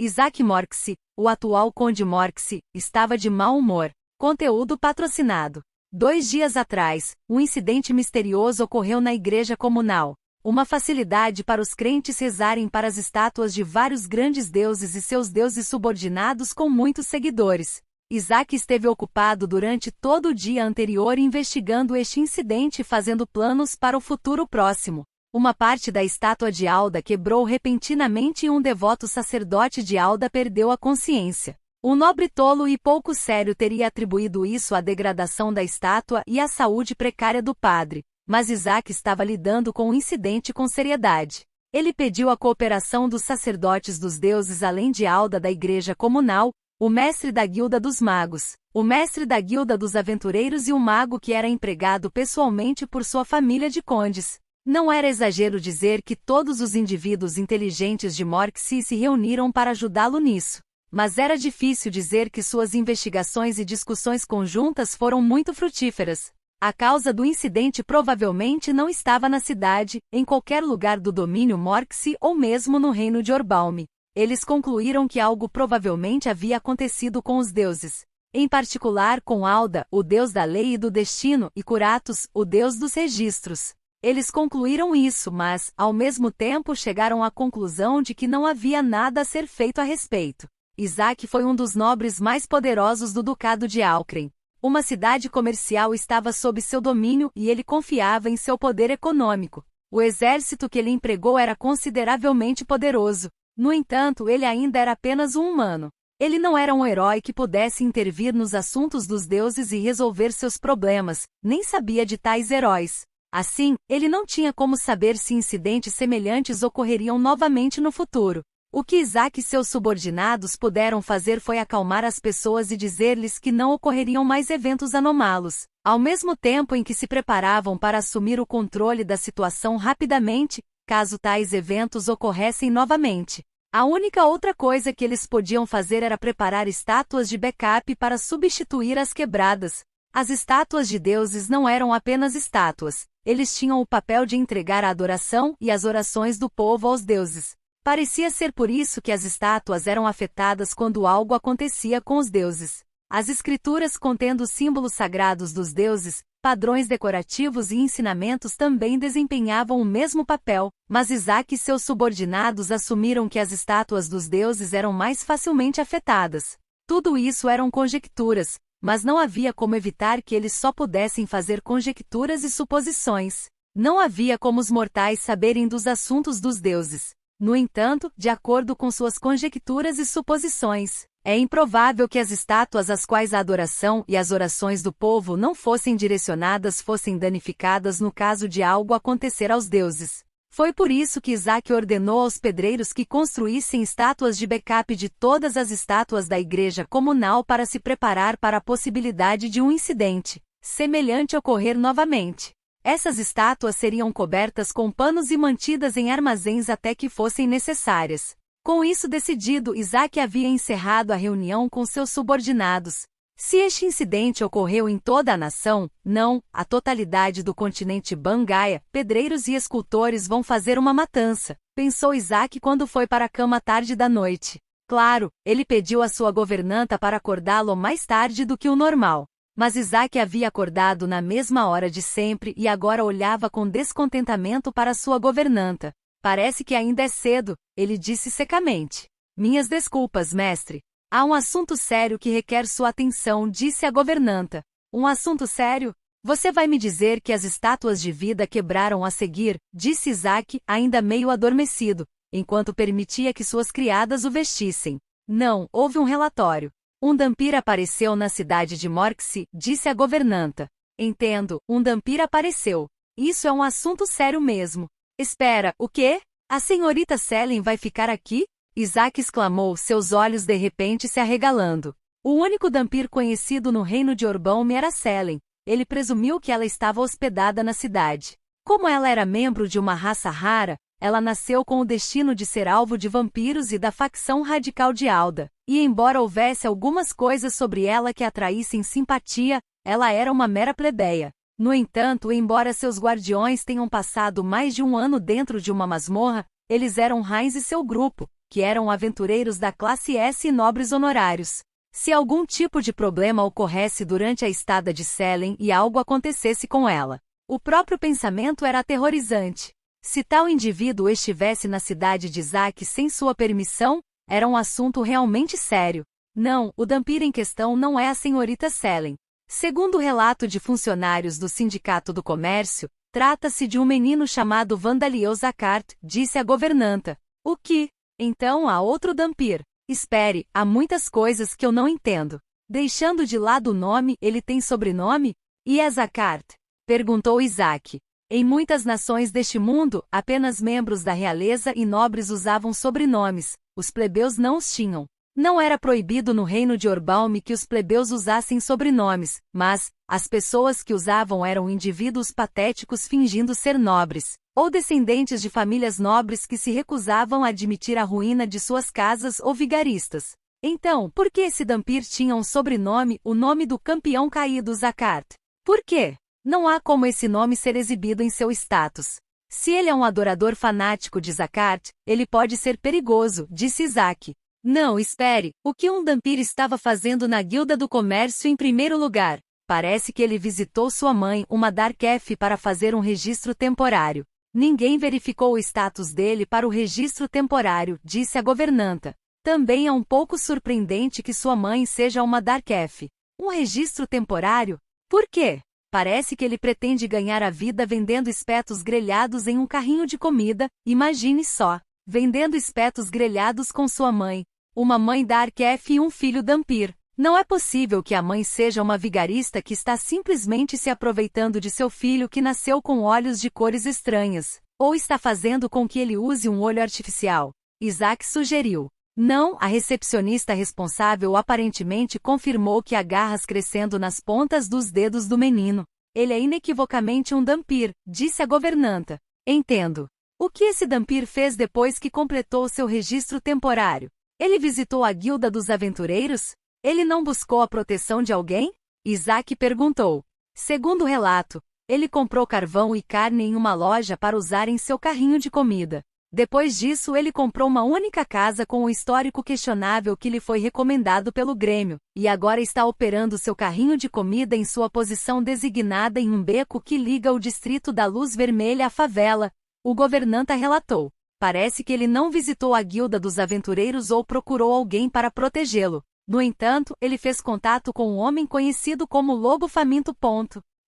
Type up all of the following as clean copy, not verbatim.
Isaac Morxi, o atual Conde Morxi, estava de mau humor. Conteúdo patrocinado. 2 dias atrás, um incidente misterioso ocorreu na igreja comunal. Uma facilidade para os crentes rezarem para as estátuas de vários grandes deuses e seus deuses subordinados com muitos seguidores. Isaac esteve ocupado durante todo o dia anterior investigando este incidente e fazendo planos para o futuro próximo. Uma parte da estátua de Alda quebrou repentinamente e um devoto sacerdote de Alda perdeu a consciência. Um nobre tolo e pouco sério teria atribuído isso à degradação da estátua e à saúde precária do padre, mas Isaac estava lidando com o incidente com seriedade. Ele pediu a cooperação dos sacerdotes dos deuses além de Alda da igreja comunal, o mestre da guilda dos magos, o mestre da guilda dos aventureiros e o mago que era empregado pessoalmente por sua família de condes. Não era exagero dizer que todos os indivíduos inteligentes de Morxi se reuniram para ajudá-lo nisso. Mas era difícil dizer que suas investigações e discussões conjuntas foram muito frutíferas. A causa do incidente provavelmente não estava na cidade, em qualquer lugar do domínio Morxi ou mesmo no reino de Orbalme. Eles concluíram que algo provavelmente havia acontecido com os deuses. Em particular com Alda, o deus da lei e do destino, e Curatos, o deus dos registros. Eles concluíram isso, mas, ao mesmo tempo chegaram à conclusão de que não havia nada a ser feito a respeito. Isaac foi um dos nobres mais poderosos do Ducado de Alcren. Uma cidade comercial estava sob seu domínio e ele confiava em seu poder econômico. O exército que ele empregou era consideravelmente poderoso. No entanto, ele ainda era apenas um humano. Ele não era um herói que pudesse intervir nos assuntos dos deuses e resolver seus problemas, nem sabia de tais heróis. Assim, ele não tinha como saber se incidentes semelhantes ocorreriam novamente no futuro. O que Isaac e seus subordinados puderam fazer foi acalmar as pessoas e dizer-lhes que não ocorreriam mais eventos anômalos, ao mesmo tempo em que se preparavam para assumir o controle da situação rapidamente, caso tais eventos ocorressem novamente. A única outra coisa que eles podiam fazer era preparar estátuas de backup para substituir as quebradas. As estátuas de deuses não eram apenas estátuas, eles tinham o papel de entregar a adoração e as orações do povo aos deuses. Parecia ser por isso que as estátuas eram afetadas quando algo acontecia com os deuses. As escrituras contendo os símbolos sagrados dos deuses, padrões decorativos e ensinamentos também desempenhavam o mesmo papel, mas Isaac e seus subordinados assumiram que as estátuas dos deuses eram mais facilmente afetadas. Tudo isso eram conjecturas, mas não havia como evitar que eles só pudessem fazer conjecturas e suposições. Não havia como os mortais saberem dos assuntos dos deuses. No entanto, de acordo com suas conjecturas e suposições, é improvável que as estátuas às quais a adoração e as orações do povo não fossem direcionadas fossem danificadas no caso de algo acontecer aos deuses. Foi por isso que Isaac ordenou aos pedreiros que construíssem estátuas de backup de todas as estátuas da igreja comunal para se preparar para a possibilidade de um incidente semelhante ocorrer novamente. Essas estátuas seriam cobertas com panos e mantidas em armazéns até que fossem necessárias. Com isso decidido, Isaac havia encerrado a reunião com seus subordinados. Se este incidente ocorreu em toda a nação, não, a totalidade do continente Bangaia, pedreiros e escultores vão fazer uma matança, pensou Isaac quando foi para a cama tarde da noite. Claro, ele pediu à sua governanta para acordá-lo mais tarde do que o normal. Mas Isaac havia acordado na mesma hora de sempre e agora olhava com descontentamento para sua governanta. Parece que ainda é cedo, ele disse secamente. Minhas desculpas, mestre. Há um assunto sério que requer sua atenção, disse a governanta. Um assunto sério? Você vai me dizer que as estátuas de vida quebraram a seguir, disse Isaac, ainda meio adormecido, enquanto permitia que suas criadas o vestissem. Não, houve um relatório. Um Dhampir apareceu na cidade de Morxi, disse a governanta. Entendo, um Dhampir apareceu. Isso é um assunto sério mesmo. Espera, o quê? A senhorita Selene vai ficar aqui? Isaac exclamou, seus olhos de repente se arregalando. O único Dhampir conhecido no reino de Orbalme era Selene. Ele presumiu que ela estava hospedada na cidade. Como ela era membro de uma raça rara, ela nasceu com o destino de ser alvo de vampiros e da facção radical de Alda. E embora houvesse algumas coisas sobre ela que atraíssem simpatia, ela era uma mera plebeia. No entanto, embora seus guardiões tenham passado mais de um ano dentro de uma masmorra, eles eram Heinz e seu grupo. que eram aventureiros da classe S e nobres honorários. Se algum tipo de problema ocorresse durante a estada de Selene e algo acontecesse com ela, o próprio pensamento era aterrorizante. Se tal indivíduo estivesse na cidade de Isaac sem sua permissão, era um assunto realmente sério. Não, o Dhampir em questão não é a senhorita Selene. Segundo o relato de funcionários do Sindicato do Comércio, trata-se de um menino chamado Vandaliel Zakart, disse a governanta. O que? Então há outro Dhampir. Espere, há muitas coisas que eu não entendo. Deixando de lado o nome, ele tem sobrenome? E é Zakart? Perguntou Isaac. Em muitas nações deste mundo, apenas membros da realeza e nobres usavam sobrenomes, os plebeus não os tinham. Não era proibido no reino de Orbaum que os plebeus usassem sobrenomes, mas as pessoas que usavam eram indivíduos patéticos fingindo ser nobres, ou descendentes de famílias nobres que se recusavam a admitir a ruína de suas casas ou vigaristas. Então, por que esse Dhampir tinha um sobrenome, o nome do campeão caído Zakart? Por quê? Não há como esse nome ser exibido em seu status. Se ele é um adorador fanático de Zakart, ele pode ser perigoso, disse Isaac. Não, espere, o que um Dhampir estava fazendo na Guilda do Comércio em primeiro lugar? Parece que ele visitou sua mãe, uma Darkef, para fazer um registro temporário. Ninguém verificou o status dele para o registro temporário, disse a governanta. Também é um pouco surpreendente que sua mãe seja uma Darkef. Um registro temporário? Por quê? Parece que ele pretende ganhar a vida vendendo espetos grelhados em um carrinho de comida, imagine só. Vendendo espetos grelhados com sua mãe. Uma mãe Darkef e um filho Dhampir. Não é possível que a mãe seja uma vigarista que está simplesmente se aproveitando de seu filho que nasceu com olhos de cores estranhas, ou está fazendo com que ele use um olho artificial. Isaac sugeriu. Não, a recepcionista responsável aparentemente confirmou que há garras crescendo nas pontas dos dedos do menino. Ele é inequivocamente um Dhampir, disse a governanta. Entendo. O que esse Dhampir fez depois que completou seu registro temporário? Ele visitou a Guilda dos Aventureiros? Ele não buscou a proteção de alguém? Isaac perguntou. Segundo o relato, ele comprou carvão e carne em uma loja para usar em seu carrinho de comida. Depois disso, ele comprou uma única casa com um histórico questionável que lhe foi recomendado pelo Grêmio, e agora está operando seu carrinho de comida em sua posição designada em um beco que liga o distrito da Luz Vermelha à favela. O governanta relatou. Parece que ele não visitou a Guilda dos Aventureiros ou procurou alguém para protegê-lo. No entanto, ele fez contato com um homem conhecido como Lobo Faminto.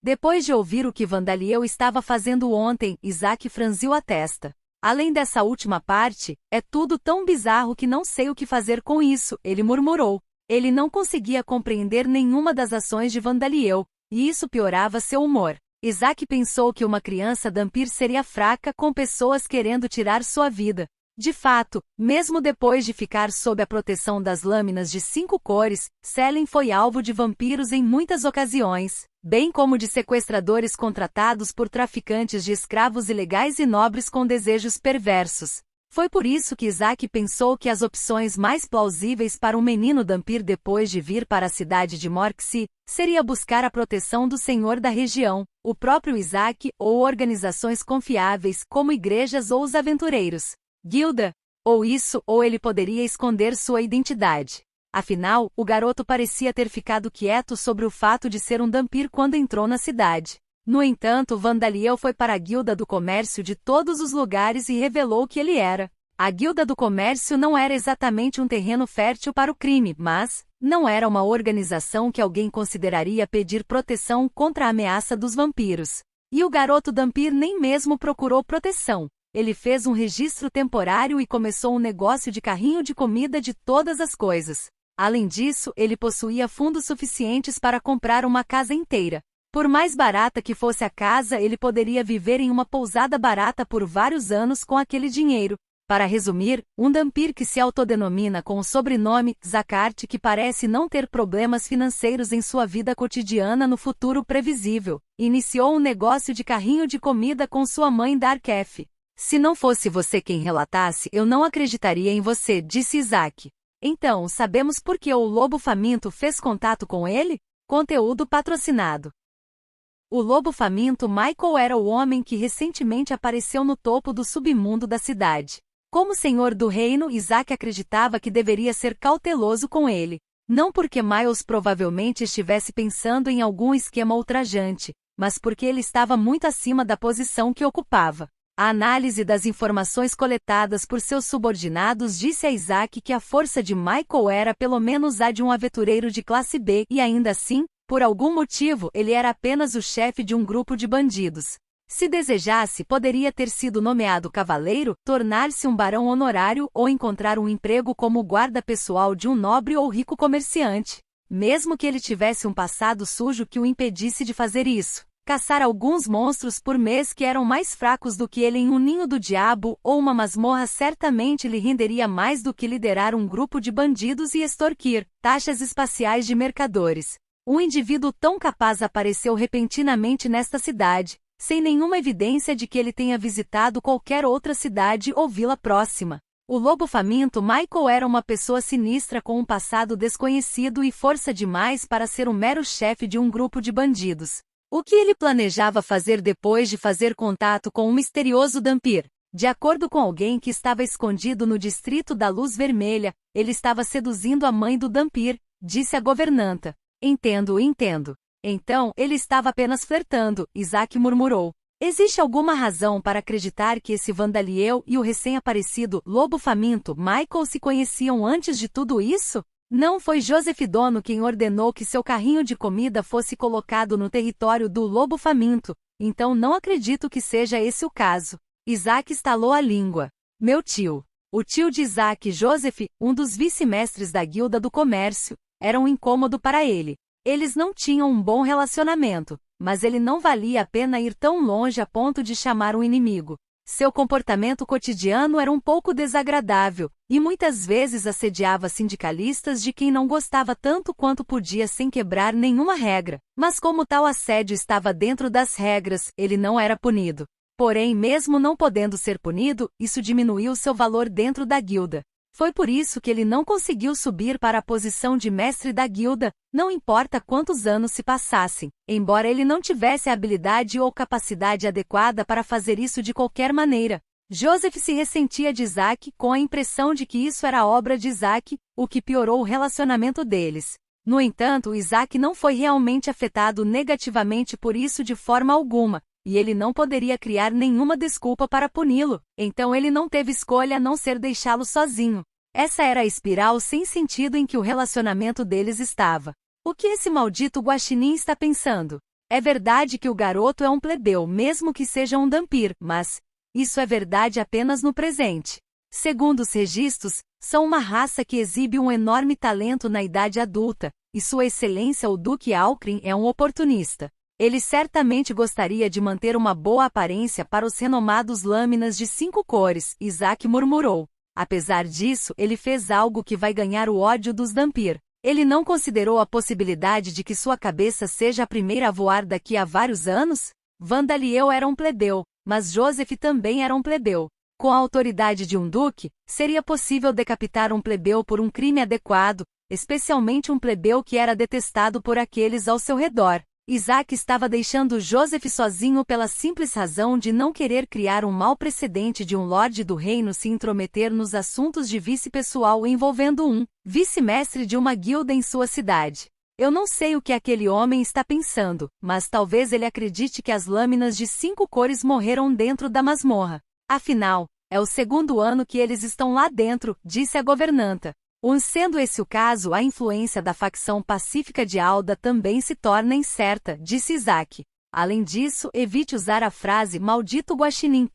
Depois de ouvir o que Vandaliel estava fazendo ontem, Isaac franziu a testa. Além dessa última parte, é tudo tão bizarro que não sei o que fazer com isso, ele murmurou. Ele não conseguia compreender nenhuma das ações de Vandaliel, e isso piorava seu humor. Isaac pensou que uma criança Dhampir seria fraca com pessoas querendo tirar sua vida. De fato, mesmo depois de ficar sob a proteção das lâminas de 5 cores, Selene foi alvo de vampiros em muitas ocasiões, bem como de sequestradores contratados por traficantes de escravos ilegais e nobres com desejos perversos. Foi por isso que Isaac pensou que as opções mais plausíveis para um menino Dhampir depois de vir para a cidade de Morksey seria buscar a proteção do senhor da região, o próprio Isaac, ou organizações confiáveis como igrejas ou os aventureiros. Guilda? Ou isso, ou ele poderia esconder sua identidade. Afinal, o garoto parecia ter ficado quieto sobre o fato de ser um Dhampir quando entrou na cidade. No entanto, Vandaliel foi para a Guilda do Comércio de todos os lugares e revelou que ele era. A Guilda do Comércio não era exatamente um terreno fértil para o crime, mas não era uma organização que alguém consideraria pedir proteção contra a ameaça dos vampiros. E o garoto Dhampir nem mesmo procurou proteção. Ele fez um registro temporário e começou um negócio de carrinho de comida de todas as coisas. Além disso, ele possuía fundos suficientes para comprar uma casa inteira. Por mais barata que fosse a casa, ele poderia viver em uma pousada barata por vários anos com aquele dinheiro. Para resumir, um Dhampir que se autodenomina com o sobrenome Zakart, que parece não ter problemas financeiros em sua vida cotidiana no futuro previsível, iniciou um negócio de carrinho de comida com sua mãe Darkef. Se não fosse você quem relatasse, eu não acreditaria em você, disse Isaac. Então, sabemos por que o Lobo Faminto fez contato com ele? Conteúdo patrocinado. O Lobo Faminto Michael era o homem que recentemente apareceu no topo do submundo da cidade. Como senhor do reino, Isaac acreditava que deveria ser cauteloso com ele. Não porque Miles provavelmente estivesse pensando em algum esquema ultrajante, mas porque ele estava muito acima da posição que ocupava. A análise das informações coletadas por seus subordinados disse a Isaac que a força de Michael era pelo menos a de um aventureiro de classe B e ainda assim, por algum motivo, ele era apenas o chefe de um grupo de bandidos. Se desejasse, poderia ter sido nomeado cavaleiro, tornar-se um barão honorário ou encontrar um emprego como guarda pessoal de um nobre ou rico comerciante. Mesmo que ele tivesse um passado sujo que o impedisse de fazer isso. Caçar alguns monstros por mês que eram mais fracos do que ele em um ninho do diabo ou uma masmorra certamente lhe renderia mais do que liderar um grupo de bandidos e extorquir taxas espaciais de mercadores. Um indivíduo tão capaz apareceu repentinamente nesta cidade, sem nenhuma evidência de que ele tenha visitado qualquer outra cidade ou vila próxima. O lobo faminto Michael era uma pessoa sinistra com um passado desconhecido e força demais para ser um mero chefe de um grupo de bandidos. O que ele planejava fazer depois de fazer contato com um misterioso Dhampir? De acordo com alguém que estava escondido no distrito da Luz Vermelha, ele estava seduzindo a mãe do Dhampir, disse a governanta. Entendo. Então, ele estava apenas flertando, Isaac murmurou. Existe alguma razão para acreditar que esse Vandaliel e o recém-aparecido Lobo Faminto Michael se conheciam antes de tudo isso? Não foi Joseph Dono quem ordenou que seu carrinho de comida fosse colocado no território do Lobo Faminto, então não acredito que seja esse o caso. Isaac estalou a língua. Meu tio. O tio de Isaac, Joseph, um dos vice-mestres da Guilda do Comércio, era um incômodo para ele. Eles não tinham um bom relacionamento, mas ele não valia a pena ir tão longe a ponto de chamar um inimigo. Seu comportamento cotidiano era um pouco desagradável, e muitas vezes assediava sindicalistas de quem não gostava tanto quanto podia sem quebrar nenhuma regra. Mas como tal assédio estava dentro das regras, ele não era punido. Porém, mesmo não podendo ser punido, isso diminuiu seu valor dentro da guilda. Foi por isso que ele não conseguiu subir para a posição de mestre da guilda, não importa quantos anos se passassem, embora ele não tivesse a habilidade ou capacidade adequada para fazer isso de qualquer maneira. Joseph se ressentia de Isaac com a impressão de que isso era obra de Isaac, o que piorou o relacionamento deles. No entanto, Isaac não foi realmente afetado negativamente por isso de forma alguma, e ele não poderia criar nenhuma desculpa para puni-lo, então ele não teve escolha a não ser deixá-lo sozinho. Essa era a espiral sem sentido em que o relacionamento deles estava. O que esse maldito guaxinim está pensando? É verdade que o garoto é um plebeu, mesmo que seja um Dhampir, mas isso é verdade apenas no presente. Segundo os registros, são uma raça que exibe um enorme talento na idade adulta, e Sua Excelência o Duque Alcrin é um oportunista. Ele certamente gostaria de manter uma boa aparência para os renomados Lâminas de 5 cores, Isaac murmurou. Apesar disso, ele fez algo que vai ganhar o ódio dos Dhampir. Ele não considerou a possibilidade de que sua cabeça seja a primeira a voar daqui a vários anos? Vandaliel era um plebeu, mas Joseph também era um plebeu. Com a autoridade de um duque, seria possível decapitar um plebeu por um crime adequado, especialmente um plebeu que era detestado por aqueles ao seu redor. Isaac estava deixando Joseph sozinho pela simples razão de não querer criar um mau precedente de um lorde do reino se intrometer nos assuntos de vice-pessoal envolvendo um vice-mestre de uma guilda em sua cidade. Eu não sei o que aquele homem está pensando, mas talvez ele acredite que as lâminas de 5 cores morreram dentro da masmorra. Afinal, é o segundo ano que eles estão lá dentro, disse a governanta. Sendo esse o caso, a influência da facção pacífica de Alda também se torna incerta, disse Isaac. Além disso, evite usar a frase maldito guaxinim.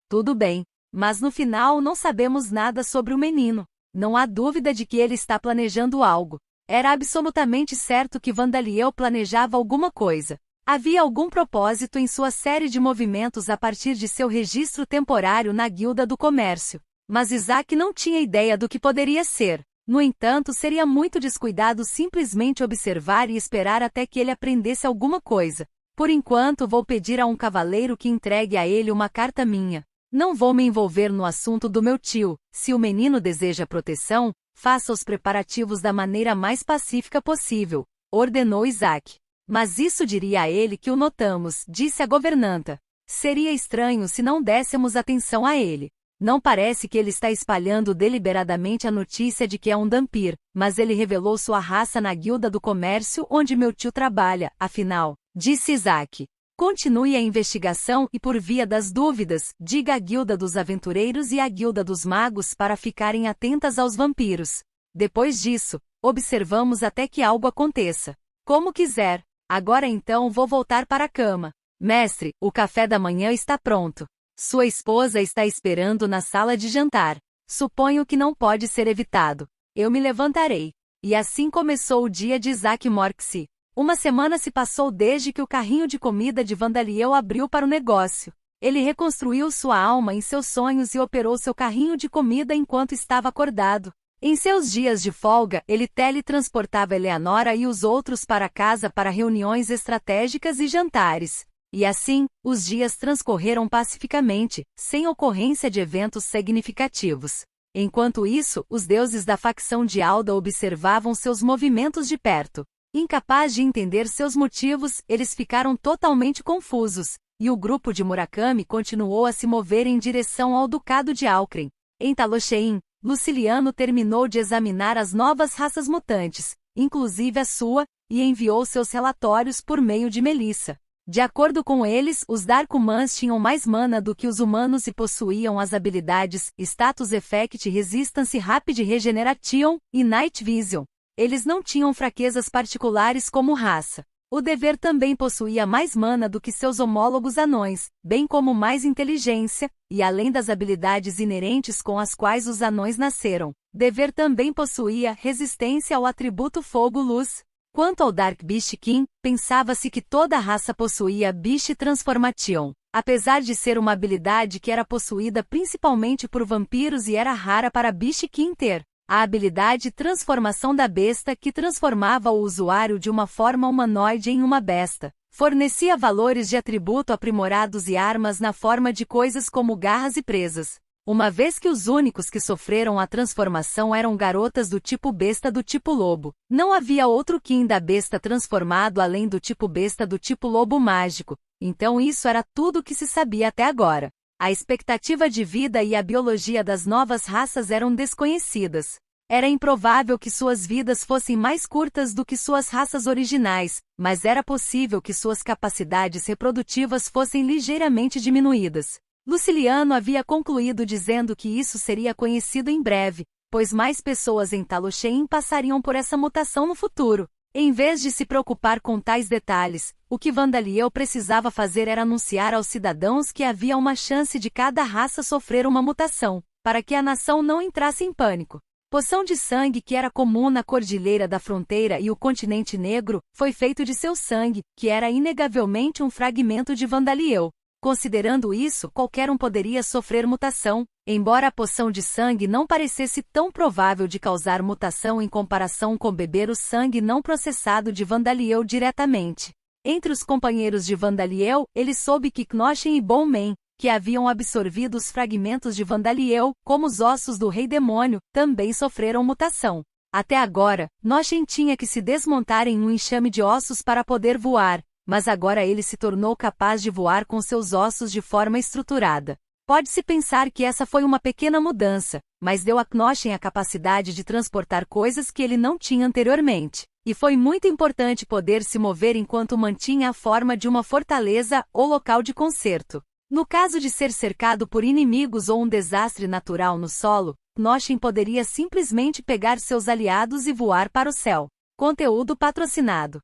Tudo bem, mas no final não sabemos nada sobre o menino. Não há dúvida de que ele está planejando algo. Era absolutamente certo que Vandaliel planejava alguma coisa. Havia algum propósito em sua série de movimentos a partir de seu registro temporário na Guilda do Comércio. Mas Isaac não tinha ideia do que poderia ser. No entanto, seria muito descuidado simplesmente observar e esperar até que ele aprendesse alguma coisa. Por enquanto, vou pedir a um cavaleiro que entregue a ele uma carta minha. Não vou me envolver no assunto do meu tio. Se o menino deseja proteção, faça os preparativos da maneira mais pacífica possível, ordenou Isaac. Mas isso diria a ele que o notamos, disse a governanta. Seria estranho se não dessemos atenção a ele. Não parece que ele está espalhando deliberadamente a notícia de que é um Dhampir, mas ele revelou sua raça na guilda do comércio onde meu tio trabalha, afinal, disse Isaac. Continue a investigação e por via das dúvidas, diga à guilda dos aventureiros e à guilda dos magos para ficarem atentas aos vampiros. Depois disso, observamos até que algo aconteça. Como quiser. Agora então vou voltar para a cama. Mestre, o café da manhã está pronto. Sua esposa está esperando na sala de jantar. Suponho que não pode ser evitado. Eu me levantarei. E assim começou o dia de Isaac Morksey. Uma semana se passou desde que o carrinho de comida de Vandaliel abriu para o negócio. Ele reconstruiu sua alma em seus sonhos e operou seu carrinho de comida enquanto estava acordado. Em seus dias de folga, ele teletransportava Eleanora e os outros para casa para reuniões estratégicas e jantares. E assim, os dias transcorreram pacificamente, sem ocorrência de eventos significativos. Enquanto isso, os deuses da facção de Alda observavam seus movimentos de perto. Incapaz de entender seus motivos, eles ficaram totalmente confusos, e o grupo de Murakami continuou a se mover em direção ao Ducado de Alcren. Em Talochein, Luciliano terminou de examinar as novas raças mutantes, inclusive a sua, e enviou seus relatórios por meio de Melissa. De acordo com eles, os Darkumans tinham mais mana do que os humanos e possuíam as habilidades Status Effect Resistance Rapid Regeneration e Night Vision. Eles não tinham fraquezas particulares como raça. O dever também possuía mais mana do que seus homólogos anões, bem como mais inteligência, e além das habilidades inerentes com as quais os anões nasceram, dever também possuía resistência ao atributo fogo-luz. Quanto ao Dark Beast King, pensava-se que toda a raça possuía Beast Transformation, apesar de ser uma habilidade que era possuída principalmente por vampiros e era rara para Beast King ter. A habilidade Transformação da Besta que transformava o usuário de uma forma humanoide em uma besta. Fornecia valores de atributo aprimorados e armas na forma de coisas como garras e presas. Uma vez que os únicos que sofreram a transformação eram garotas do tipo besta do tipo lobo. Não havia outro Kin da besta transformado além do tipo besta do tipo lobo mágico. Então isso era tudo o que se sabia até agora. A expectativa de vida e a biologia das novas raças eram desconhecidas. Era improvável que suas vidas fossem mais curtas do que suas raças originais, mas era possível que suas capacidades reprodutivas fossem ligeiramente diminuídas. Luciliano havia concluído dizendo que isso seria conhecido em breve, pois mais pessoas em Talochein passariam por essa mutação no futuro. Em vez de se preocupar com tais detalhes, o que Vandaliel precisava fazer era anunciar aos cidadãos que havia uma chance de cada raça sofrer uma mutação, para que a nação não entrasse em pânico. Poção de sangue que era comum na Cordilheira da Fronteira e o Continente Negro, foi feito de seu sangue, que era inegavelmente um fragmento de Vandaliel. Considerando isso, qualquer um poderia sofrer mutação, embora a poção de sangue não parecesse tão provável de causar mutação em comparação com beber o sangue não processado de Vandaliel diretamente. Entre os companheiros de Vandaliel, ele soube que Knochen e Bonman, que haviam absorvido os fragmentos de Vandaliel, como os ossos do Rei Demônio, também sofreram mutação. Até agora, Knochen tinha que se desmontar em um enxame de ossos para poder voar, mas agora ele se tornou capaz de voar com seus ossos de forma estruturada. Pode-se pensar que essa foi uma pequena mudança, mas deu a Knochen a capacidade de transportar coisas que ele não tinha anteriormente. E foi muito importante poder se mover enquanto mantinha a forma de uma fortaleza ou local de concerto. No caso de ser cercado por inimigos ou um desastre natural no solo, Knochen poderia simplesmente pegar seus aliados e voar para o céu. Conteúdo patrocinado.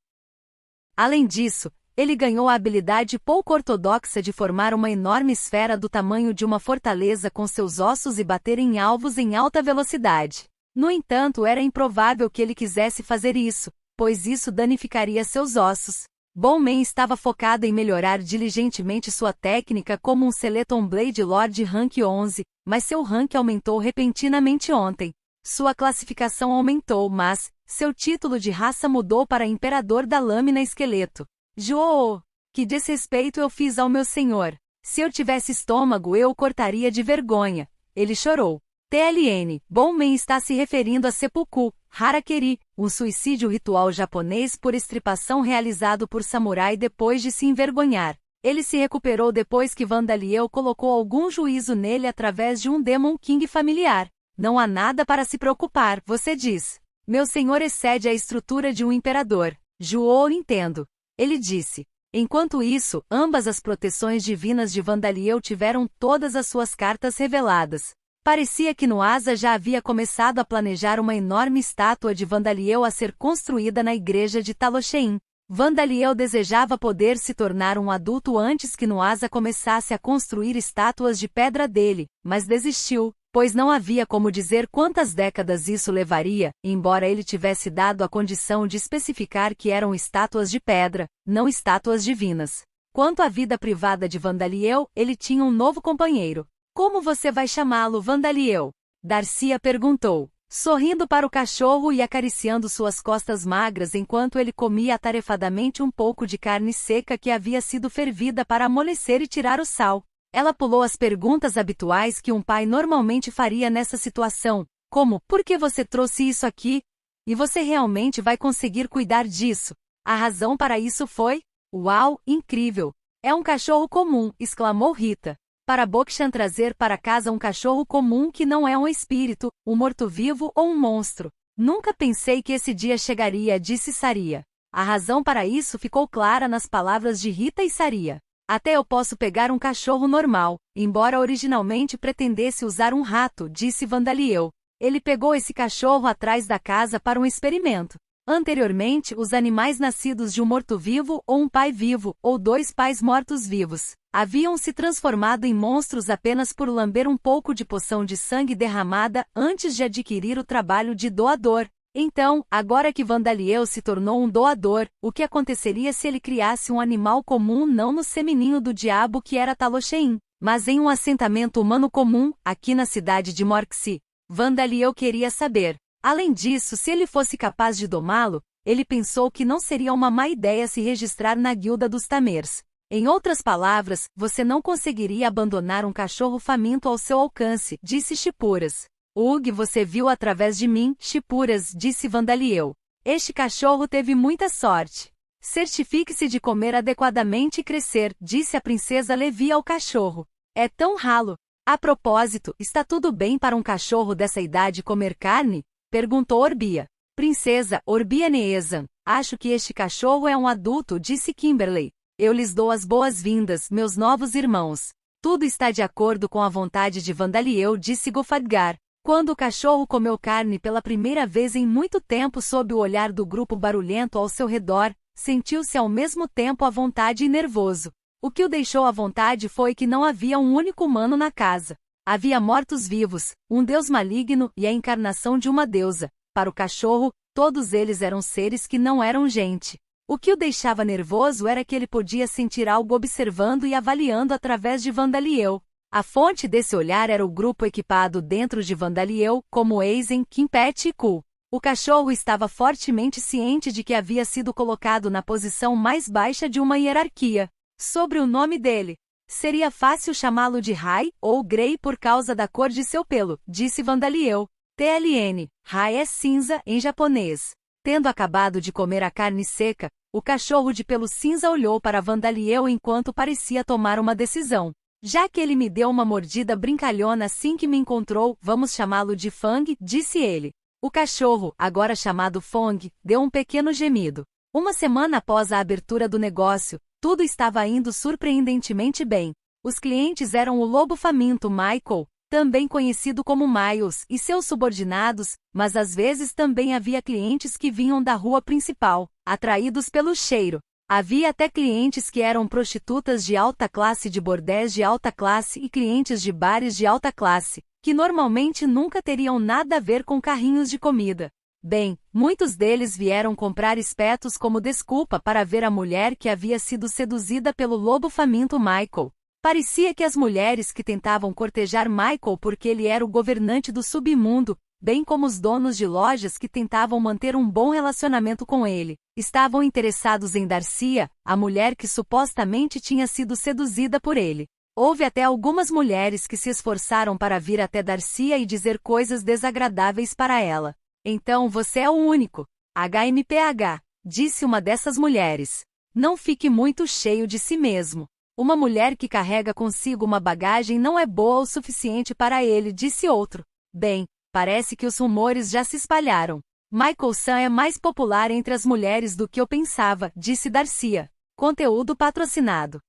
Além disso, ele ganhou a habilidade pouco ortodoxa de formar uma enorme esfera do tamanho de uma fortaleza com seus ossos e bater em alvos em alta velocidade. No entanto, era improvável que ele quisesse fazer isso, pois isso danificaria seus ossos. Bonman estava focado em melhorar diligentemente sua técnica como um Skeleton Blade Lord Rank 11, mas seu rank aumentou repentinamente ontem. Sua classificação aumentou, mas seu título de raça mudou para Imperador da Lâmina Esqueleto. Joô! Que desrespeito eu fiz ao meu senhor! Se eu tivesse estômago eu o cortaria de vergonha. Ele chorou. TLN, Bonman está se referindo a seppuku, harakiri, um suicídio ritual japonês por estripação realizado por samurai depois de se envergonhar. Ele se recuperou depois que Vandaliel colocou algum juízo nele através de um Demon King familiar. Não há nada para se preocupar, você diz. Meu senhor excede a estrutura de um imperador. Juou entendo. Ele disse. Enquanto isso, ambas as proteções divinas de Vandaliel tiveram todas as suas cartas reveladas. Parecia que Nuasa já havia começado a planejar uma enorme estátua de Vandaliel a ser construída na igreja de Talosheim. Vandaliel desejava poder se tornar um adulto antes que Nuasa começasse a construir estátuas de pedra dele, mas desistiu, pois não havia como dizer quantas décadas isso levaria, embora ele tivesse dado a condição de especificar que eram estátuas de pedra, não estátuas divinas. Quanto à vida privada de Vandaliel, ele tinha um novo companheiro. Como você vai chamá-lo, Vandaliel? Darcia perguntou, sorrindo para o cachorro e acariciando suas costas magras enquanto ele comia atarefadamente um pouco de carne seca que havia sido fervida para amolecer e tirar o sal. Ela pulou as perguntas habituais que um pai normalmente faria nessa situação, como, por que você trouxe isso aqui? E você realmente vai conseguir cuidar disso? A razão para isso foi? Uau, incrível! É um cachorro comum, exclamou Rita. Para Bokshan trazer para casa um cachorro comum que não é um espírito, um morto-vivo ou um monstro. Nunca pensei que esse dia chegaria, disse Saria. A razão para isso ficou clara nas palavras de Rita e Saria. Até eu posso pegar um cachorro normal, embora originalmente pretendesse usar um rato, disse Vandaliel. Ele pegou esse cachorro atrás da casa para um experimento. Anteriormente, os animais nascidos de um morto-vivo ou um pai vivo, ou dois pais mortos-vivos, haviam se transformado em monstros apenas por lamber um pouco de poção de sangue derramada antes de adquirir o trabalho de doador. Então, agora que Vandaliel se tornou um doador, o que aconteceria se ele criasse um animal comum não no semininho do diabo que era Talosheim, mas em um assentamento humano comum, aqui na cidade de Morxi? Vandaliel queria saber. Além disso, se ele fosse capaz de domá-lo, ele pensou que não seria uma má ideia se registrar na guilda dos Tamers. Em outras palavras, você não conseguiria abandonar um cachorro faminto ao seu alcance, disse Shipuras. Ugh, você viu através de mim, Shipuras, disse Vandaliel. Este cachorro teve muita sorte. Certifique-se de comer adequadamente e crescer, disse a princesa Levi ao cachorro. É tão ralo. A propósito, está tudo bem para um cachorro dessa idade comer carne? Perguntou Orbia. Princesa, Orbia Neezan, acho que este cachorro é um adulto, disse Kimberley. Eu lhes dou as boas-vindas, meus novos irmãos. Tudo está de acordo com a vontade de Vandaliel, disse Gofadgar. Quando o cachorro comeu carne pela primeira vez em muito tempo sob o olhar do grupo barulhento ao seu redor, sentiu-se ao mesmo tempo à vontade e nervoso. O que o deixou à vontade foi que não havia um único humano na casa. Havia mortos-vivos, um deus maligno e a encarnação de uma deusa. Para o cachorro, todos eles eram seres que não eram gente. O que o deixava nervoso era que ele podia sentir algo observando e avaliando através de Vandaliel. A fonte desse olhar era o grupo equipado dentro de Vandaliel, como Aizen, Kimpet e Ku. O cachorro estava fortemente ciente de que havia sido colocado na posição mais baixa de uma hierarquia. Sobre o nome dele. Seria fácil chamá-lo de Rai ou Grey por causa da cor de seu pelo, disse Vandaliel. TLN, Rai é cinza em japonês. Tendo acabado de comer a carne seca, o cachorro de pelo cinza olhou para Vandaliel enquanto parecia tomar uma decisão. Já que ele me deu uma mordida brincalhona assim que me encontrou, vamos chamá-lo de Fang, disse ele. O cachorro, agora chamado Fong, deu um pequeno gemido. Uma semana após a abertura do negócio, tudo estava indo surpreendentemente bem. Os clientes eram o lobo faminto Michael, também conhecido como Miles, e seus subordinados, mas às vezes também havia clientes que vinham da rua principal, atraídos pelo cheiro. Havia até clientes que eram prostitutas de alta classe de bordéis de alta classe e clientes de bares de alta classe, que normalmente nunca teriam nada a ver com carrinhos de comida. Bem, muitos deles vieram comprar espetos como desculpa para ver a mulher que havia sido seduzida pelo lobo faminto Michael. Parecia que as mulheres que tentavam cortejar Michael porque ele era o governante do submundo, bem como os donos de lojas que tentavam manter um bom relacionamento com ele, estavam interessados em Darcia, a mulher que supostamente tinha sido seduzida por ele. Houve até algumas mulheres que se esforçaram para vir até Darcia e dizer coisas desagradáveis para ela. Então você é o único. HMPH, disse uma dessas mulheres. Não fique muito cheio de si mesmo. Uma mulher que carrega consigo uma bagagem não é boa o suficiente para ele, disse outro. Bem, parece que os rumores já se espalharam. Michael Sam é mais popular entre as mulheres do que eu pensava, disse Darcia. Conteúdo patrocinado.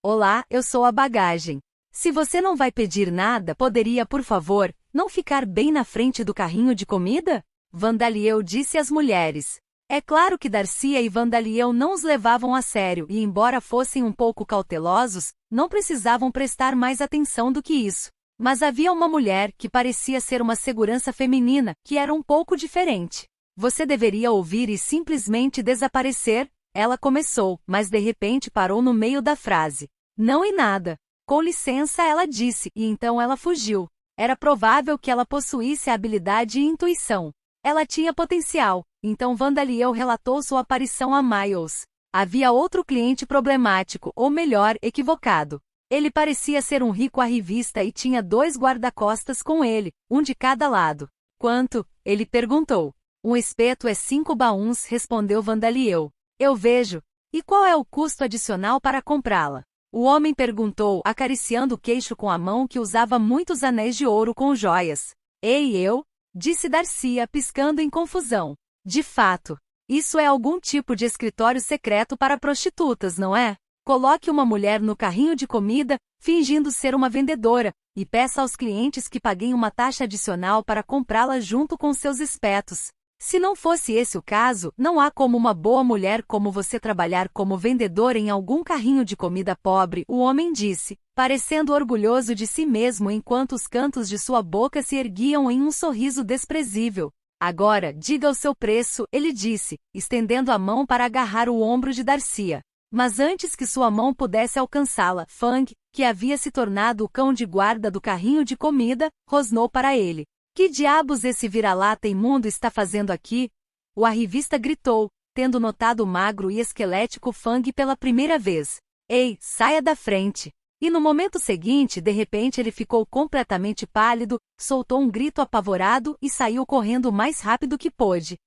Olá, eu sou a bagagem. Se você não vai pedir nada, poderia, por favor, não ficar bem na frente do carrinho de comida? Vandalieu disse às mulheres. É claro que Darcia e Vandalieu não os levavam a sério e, embora fossem um pouco cautelosos, não precisavam prestar mais atenção do que isso. Mas havia uma mulher que parecia ser uma segurança feminina, que era um pouco diferente. Você deveria ouvir e simplesmente desaparecer, ela começou, mas de repente parou no meio da frase. Não e nada. Com licença, ela disse, e então ela fugiu. Era provável que ela possuísse a habilidade e intuição. Ela tinha potencial, então Vandalieu relatou sua aparição a Miles. Havia outro cliente problemático, ou melhor, equivocado. Ele parecia ser um rico arrivista e tinha 2 guarda-costas com ele, um de cada lado. Quanto? Ele perguntou. Um espeto é 5 baúns, respondeu Vandalieu. Eu vejo. E qual é o custo adicional para comprá-la? O homem perguntou, acariciando o queixo com a mão que usava muitos anéis de ouro com joias. Ei, eu? Disse Darcia, piscando em confusão. De fato. Isso é algum tipo de escritório secreto para prostitutas, não é? Coloque uma mulher no carrinho de comida, fingindo ser uma vendedora, e peça aos clientes que paguem uma taxa adicional para comprá-la junto com seus espetos. Se não fosse esse o caso, não há como uma boa mulher como você trabalhar como vendedora em algum carrinho de comida pobre, o homem disse, parecendo orgulhoso de si mesmo enquanto os cantos de sua boca se erguiam em um sorriso desprezível. Agora, diga o seu preço, ele disse, estendendo a mão para agarrar o ombro de Darcia. Mas antes que sua mão pudesse alcançá-la, Fang, que havia se tornado o cão de guarda do carrinho de comida, rosnou para ele. Que diabos esse vira-lata imundo está fazendo aqui? O arrivista gritou, tendo notado o magro e esquelético Fang pela primeira vez. Ei, saia da frente! E no momento seguinte, de repente ele ficou completamente pálido, soltou um grito apavorado e saiu correndo o mais rápido que pôde.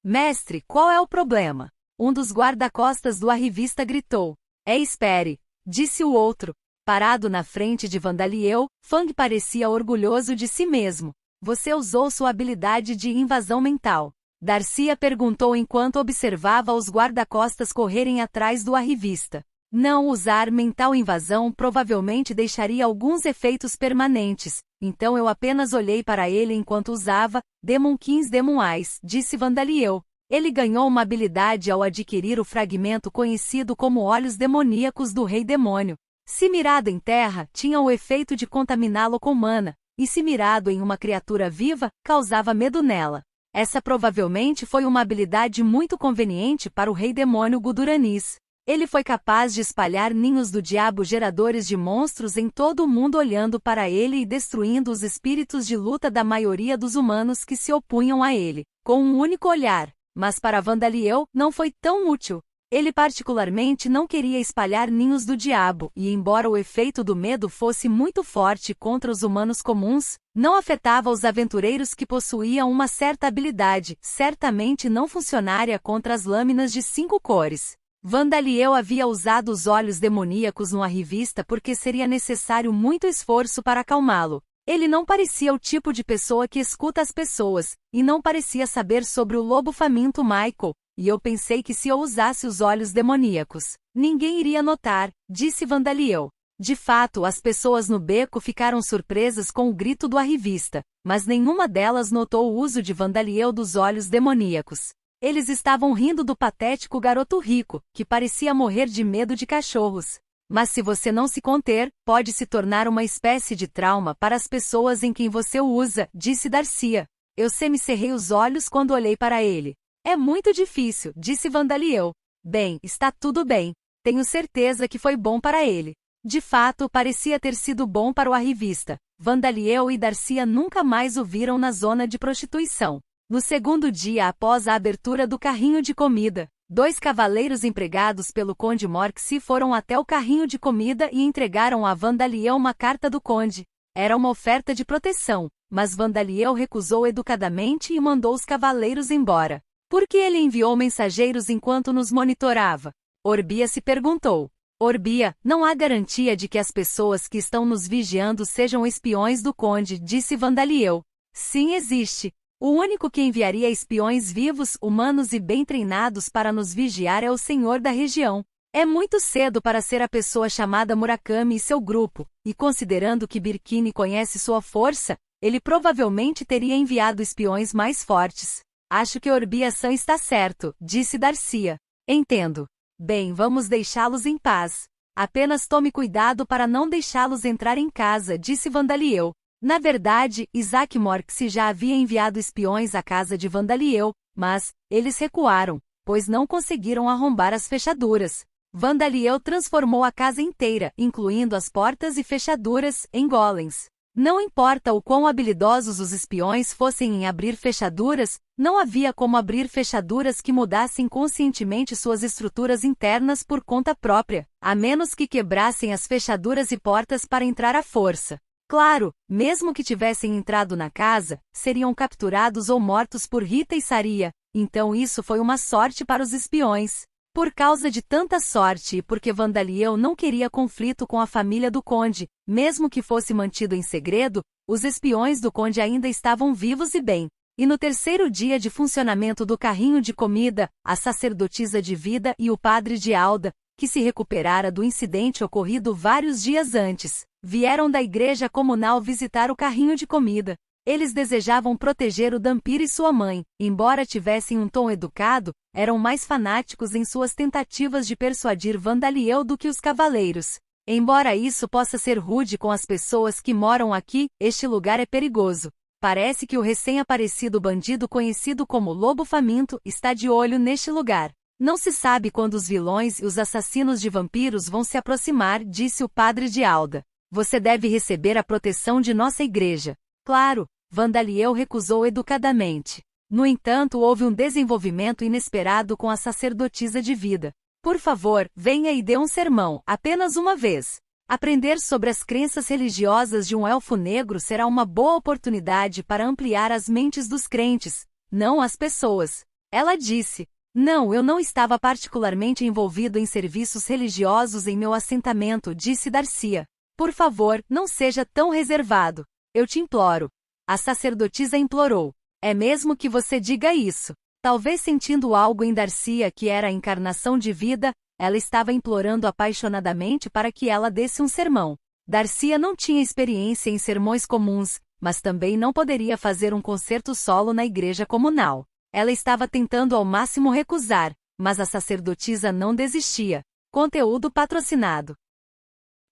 Mestre, qual é o problema? Um dos guarda-costas do arrivista gritou. Espere, disse o outro. Parado na frente de Vandalieu, Fang parecia orgulhoso de si mesmo. Você usou sua habilidade de invasão mental. Darcia perguntou enquanto observava os guarda-costas correrem atrás do arrivista. Não usar mental invasão provavelmente deixaria alguns efeitos permanentes, então eu apenas olhei para ele enquanto usava Demon Kings Demon Eyes, disse Vandalieu. Ele ganhou uma habilidade ao adquirir o fragmento conhecido como Olhos Demoníacos do Rei Demônio. Se mirado em terra, tinha o efeito de contaminá-lo com mana, e se mirado em uma criatura viva, causava medo nela. Essa provavelmente foi uma habilidade muito conveniente para o Rei Demônio Guduranis. Ele foi capaz de espalhar ninhos do diabo geradores de monstros em todo o mundo olhando para ele e destruindo os espíritos de luta da maioria dos humanos que se opunham a ele, com um único olhar. Mas para Vandalieu, não foi tão útil. Ele particularmente não queria espalhar ninhos do diabo, e embora o efeito do medo fosse muito forte contra os humanos comuns, não afetava os aventureiros que possuíam uma certa habilidade, certamente não funcionaria contra as lâminas de 5 cores. Vandalieu havia usado os olhos demoníacos no arrivista porque seria necessário muito esforço para acalmá-lo. Ele não parecia o tipo de pessoa que escuta as pessoas, e não parecia saber sobre o lobo faminto Michael, e eu pensei que se eu usasse os olhos demoníacos, ninguém iria notar, disse Vandalieu. De fato, as pessoas no beco ficaram surpresas com o grito do arrivista, mas nenhuma delas notou o uso de Vandalieu dos olhos demoníacos. Eles estavam rindo do patético garoto rico, que parecia morrer de medo de cachorros. Mas se você não se conter, pode se tornar uma espécie de trauma para as pessoas em quem você o usa, disse Darcia. Eu semicerrei os olhos quando olhei para ele. É muito difícil, disse Vandalieu. Bem, está tudo bem. Tenho certeza que foi bom para ele. De fato, parecia ter sido bom para o arrivista. Vandalieu e Darcia nunca mais o viram na zona de prostituição. No segundo dia após a abertura do carrinho de comida, 2 cavaleiros empregados pelo Conde Morxi foram até o carrinho de comida e entregaram a Vandalieu uma carta do Conde. Era uma oferta de proteção, mas Vandalieu recusou educadamente e mandou os cavaleiros embora. Por que ele enviou mensageiros enquanto nos monitorava? Orbia se perguntou. Orbia, não há garantia de que as pessoas que estão nos vigiando sejam espiões do conde, disse Vandaliel. Sim, existe. O único que enviaria espiões vivos, humanos e bem treinados para nos vigiar é o senhor da região. É muito cedo para ser a pessoa chamada Murakami e seu grupo, e considerando que Birkini conhece sua força, ele provavelmente teria enviado espiões mais fortes. Acho que Orbia-san está certo, disse Darcia. Entendo. Bem, vamos deixá-los em paz. Apenas tome cuidado para não deixá-los entrar em casa, disse Vandaliel. Na verdade, Isaac Morxie já havia enviado espiões à casa de Vandaliel, mas eles recuaram, pois não conseguiram arrombar as fechaduras. Vandaliel transformou a casa inteira, incluindo as portas e fechaduras, em golems. Não importa o quão habilidosos os espiões fossem em abrir fechaduras, não havia como abrir fechaduras que mudassem conscientemente suas estruturas internas por conta própria, a menos que quebrassem as fechaduras e portas para entrar à força. Claro, mesmo que tivessem entrado na casa, seriam capturados ou mortos por Rita e Saria, então isso foi uma sorte para os espiões. Por causa de tanta sorte e porque Vandaliel não queria conflito com a família do conde, mesmo que fosse mantido em segredo, os espiões do conde ainda estavam vivos e bem. E no terceiro dia de funcionamento do carrinho de comida, a sacerdotisa de vida e o padre de Alda, que se recuperara do incidente ocorrido vários dias antes, vieram da igreja comunal visitar o carrinho de comida. Eles desejavam proteger o Dampir e sua mãe, embora tivessem um tom educado, eram mais fanáticos em suas tentativas de persuadir Vandaliel do que os cavaleiros. Embora isso possa ser rude com as pessoas que moram aqui, este lugar é perigoso. Parece que o recém-aparecido bandido conhecido como Lobo Faminto está de olho neste lugar. Não se sabe quando os vilões e os assassinos de vampiros vão se aproximar, disse o padre de Alda. Você deve receber a proteção de nossa igreja. Claro, Vandaliel recusou educadamente. No entanto, houve um desenvolvimento inesperado com a sacerdotisa de vida. Por favor, venha e dê um sermão, apenas uma vez. Aprender sobre as crenças religiosas de um elfo negro será uma boa oportunidade para ampliar as mentes dos crentes, não as pessoas. Ela disse. Não, eu não estava particularmente envolvido em serviços religiosos em meu assentamento, disse Darcia. Por favor, não seja tão reservado. Eu te imploro. A sacerdotisa implorou. É mesmo que você diga isso. Talvez sentindo algo em Darcia que era a encarnação de vida, ela estava implorando apaixonadamente para que ela desse um sermão. Darcia não tinha experiência em sermões comuns, mas também não poderia fazer um concerto solo na igreja comunal. Ela estava tentando ao máximo recusar, mas a sacerdotisa não desistia. Conteúdo patrocinado.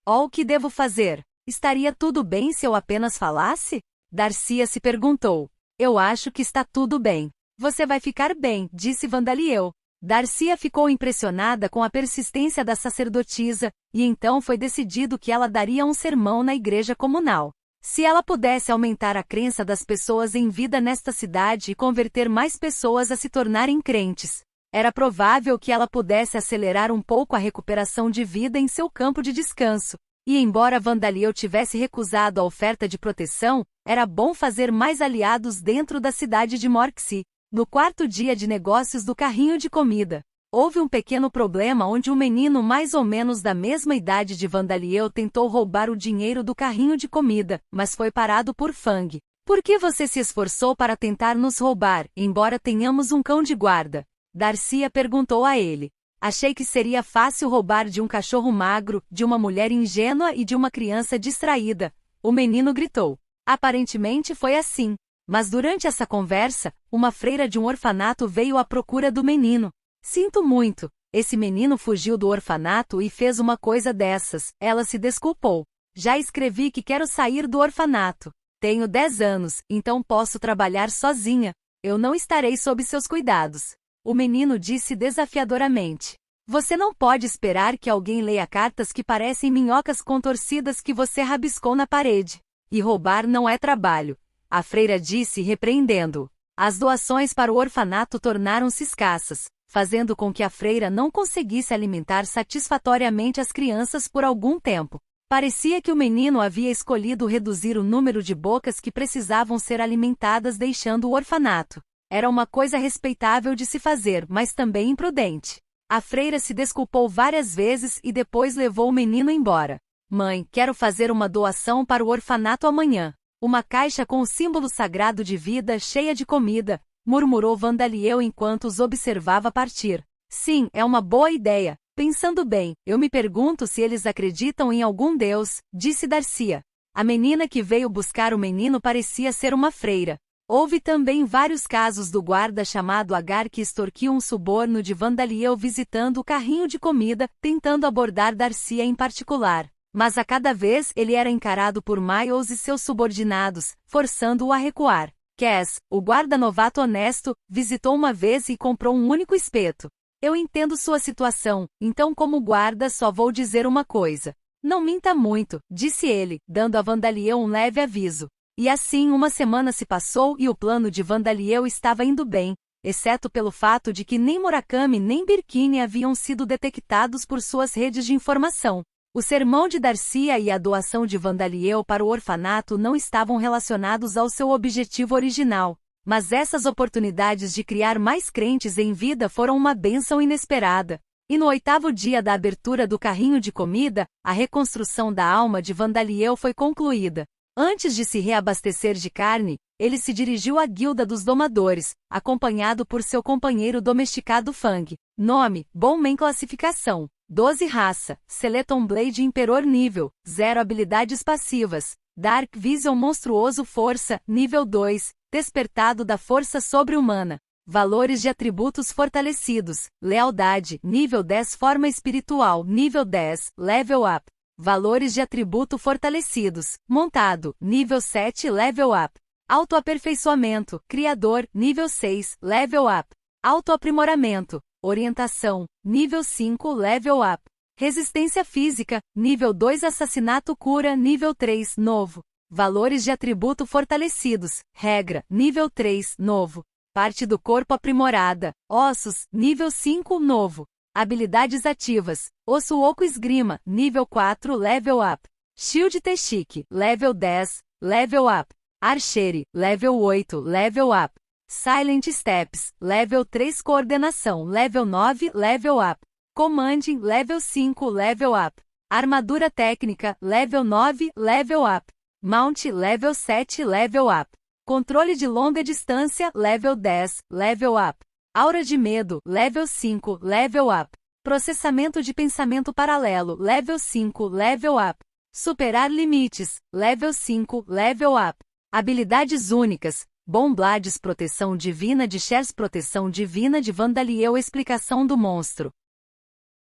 O que devo fazer? Estaria tudo bem se eu apenas falasse? Darcia se perguntou. Eu acho que está tudo bem. Você vai ficar bem, disse Vandaliel. Darcia ficou impressionada com a persistência da sacerdotisa, e então foi decidido que ela daria um sermão na igreja comunal. Se ela pudesse aumentar a crença das pessoas em vida nesta cidade e converter mais pessoas a se tornarem crentes, era provável que ela pudesse acelerar um pouco a recuperação de vida em seu campo de descanso. E embora Vandaliel tivesse recusado a oferta de proteção, era bom fazer mais aliados dentro da cidade de Morxie. No quarto dia de negócios do carrinho de comida, houve um pequeno problema onde um menino mais ou menos da mesma idade de Vandaliel tentou roubar o dinheiro do carrinho de comida, mas foi parado por Fang. Por que você se esforçou para tentar nos roubar, embora tenhamos um cão de guarda? Darcia perguntou a ele. Achei que seria fácil roubar de um cachorro magro, de uma mulher ingênua e de uma criança distraída. O menino gritou. Aparentemente foi assim. Mas durante essa conversa, uma freira de um orfanato veio à procura do menino. Sinto muito. Esse menino fugiu do orfanato e fez uma coisa dessas. Ela se desculpou. Já escrevi que quero sair do orfanato. Tenho 10 anos, então posso trabalhar sozinha. Eu não estarei sob seus cuidados. O menino disse desafiadoramente. Você não pode esperar que alguém leia cartas que parecem minhocas contorcidas que você rabiscou na parede. E roubar não é trabalho. A freira disse repreendendo-o. As doações para o orfanato tornaram-se escassas, fazendo com que a freira não conseguisse alimentar satisfatoriamente as crianças por algum tempo. Parecia que o menino havia escolhido reduzir o número de bocas que precisavam ser alimentadas deixando o orfanato. Era uma coisa respeitável de se fazer, mas também imprudente. A freira se desculpou várias vezes e depois levou o menino embora. Mãe, quero fazer uma doação para o orfanato amanhã. Uma caixa com o símbolo sagrado de vida cheia de comida, murmurou Vandaliel enquanto os observava partir. Sim, é uma boa ideia. Pensando bem, eu me pergunto se eles acreditam em algum Deus, disse Darcia. A menina que veio buscar o menino parecia ser uma freira. Houve também vários casos do guarda chamado Agar que extorquiu um suborno de Vandaliel visitando o carrinho de comida, tentando abordar Darcia em particular. Mas a cada vez ele era encarado por Miles e seus subordinados, forçando-o a recuar. Cass, o guarda novato honesto, visitou uma vez e comprou um único espeto. Eu entendo sua situação, então como guarda só vou dizer uma coisa. Não minta muito, disse ele, dando a Vandaliel um leve aviso. E assim uma semana se passou e o plano de Vandaliel estava indo bem, exceto pelo fato de que nem Murakami nem Birkini haviam sido detectados por suas redes de informação. O sermão de Darcia e a doação de Vandaliel para o orfanato não estavam relacionados ao seu objetivo original, mas essas oportunidades de criar mais crentes em vida foram uma bênção inesperada. E no 8º dia da abertura do carrinho de comida, a reconstrução da alma de Vandaliel foi concluída. Antes de se reabastecer de carne, ele se dirigiu à guilda dos domadores, acompanhado por seu companheiro domesticado Fang. Nome, Bowman classificação, 12 raça, Skeleton Blade Imperor nível, 0 habilidades passivas, Dark Vision monstruoso força, nível 2, despertado da força sobre-humana. Valores de atributos fortalecidos, lealdade, nível 10 forma espiritual, nível 10, level up. Valores de atributo fortalecidos, montado, nível 7 level up. Autoaperfeiçoamento, criador, nível 6, level up. Autoaprimoramento, orientação, nível 5 level up. Resistência física, nível 2 assassinato cura, nível 3 novo. Valores de atributo fortalecidos, regra, nível 3 novo. Parte do corpo aprimorada, ossos, nível 5 novo. Habilidades ativas, Osso Oco Esgrima, nível 4 level up. Shield Teshik, level 10, level up. Archery, level 8 level up. Silent Steps, level 3 Coordenação, level 9 level up. Commanding, level 5 level up. Armadura Técnica, level 9 level up. Mount, level 7 level up. Controle de longa distância, level 10 level up. Aura de medo, level 5, level up. Processamento de pensamento paralelo, level 5, level up. Superar limites, level 5, level up. Habilidades únicas, Bomblades proteção divina de Shares proteção divina de Vandaliel explicação do monstro.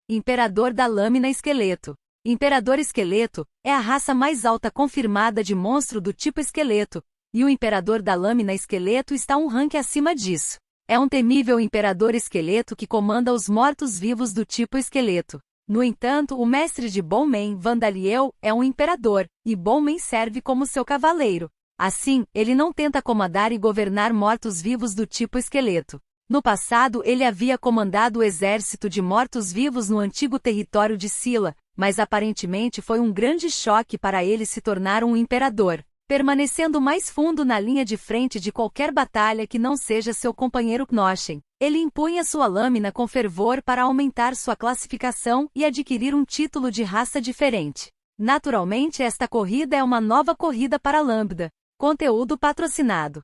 Imperador da Lâmina Esqueleto. Imperador Esqueleto é a raça mais alta confirmada de monstro do tipo esqueleto, e o Imperador da Lâmina Esqueleto está um rank acima disso. É um temível Imperador Esqueleto que comanda os mortos-vivos do tipo esqueleto. No entanto, o mestre de Bowman, Vandaliel, é um imperador, e Bowman serve como seu cavaleiro. Assim, ele não tenta comandar e governar mortos-vivos do tipo esqueleto. No passado ele havia comandado o exército de mortos-vivos no antigo território de Scylla, mas aparentemente foi um grande choque para ele se tornar um imperador, permanecendo mais fundo na linha de frente de qualquer batalha que não seja seu companheiro Noshen. Ele impunha sua lâmina com fervor para aumentar sua classificação e adquirir um título de raça diferente. Naturalmente esta corrida é uma nova corrida para Lambda. Conteúdo patrocinado.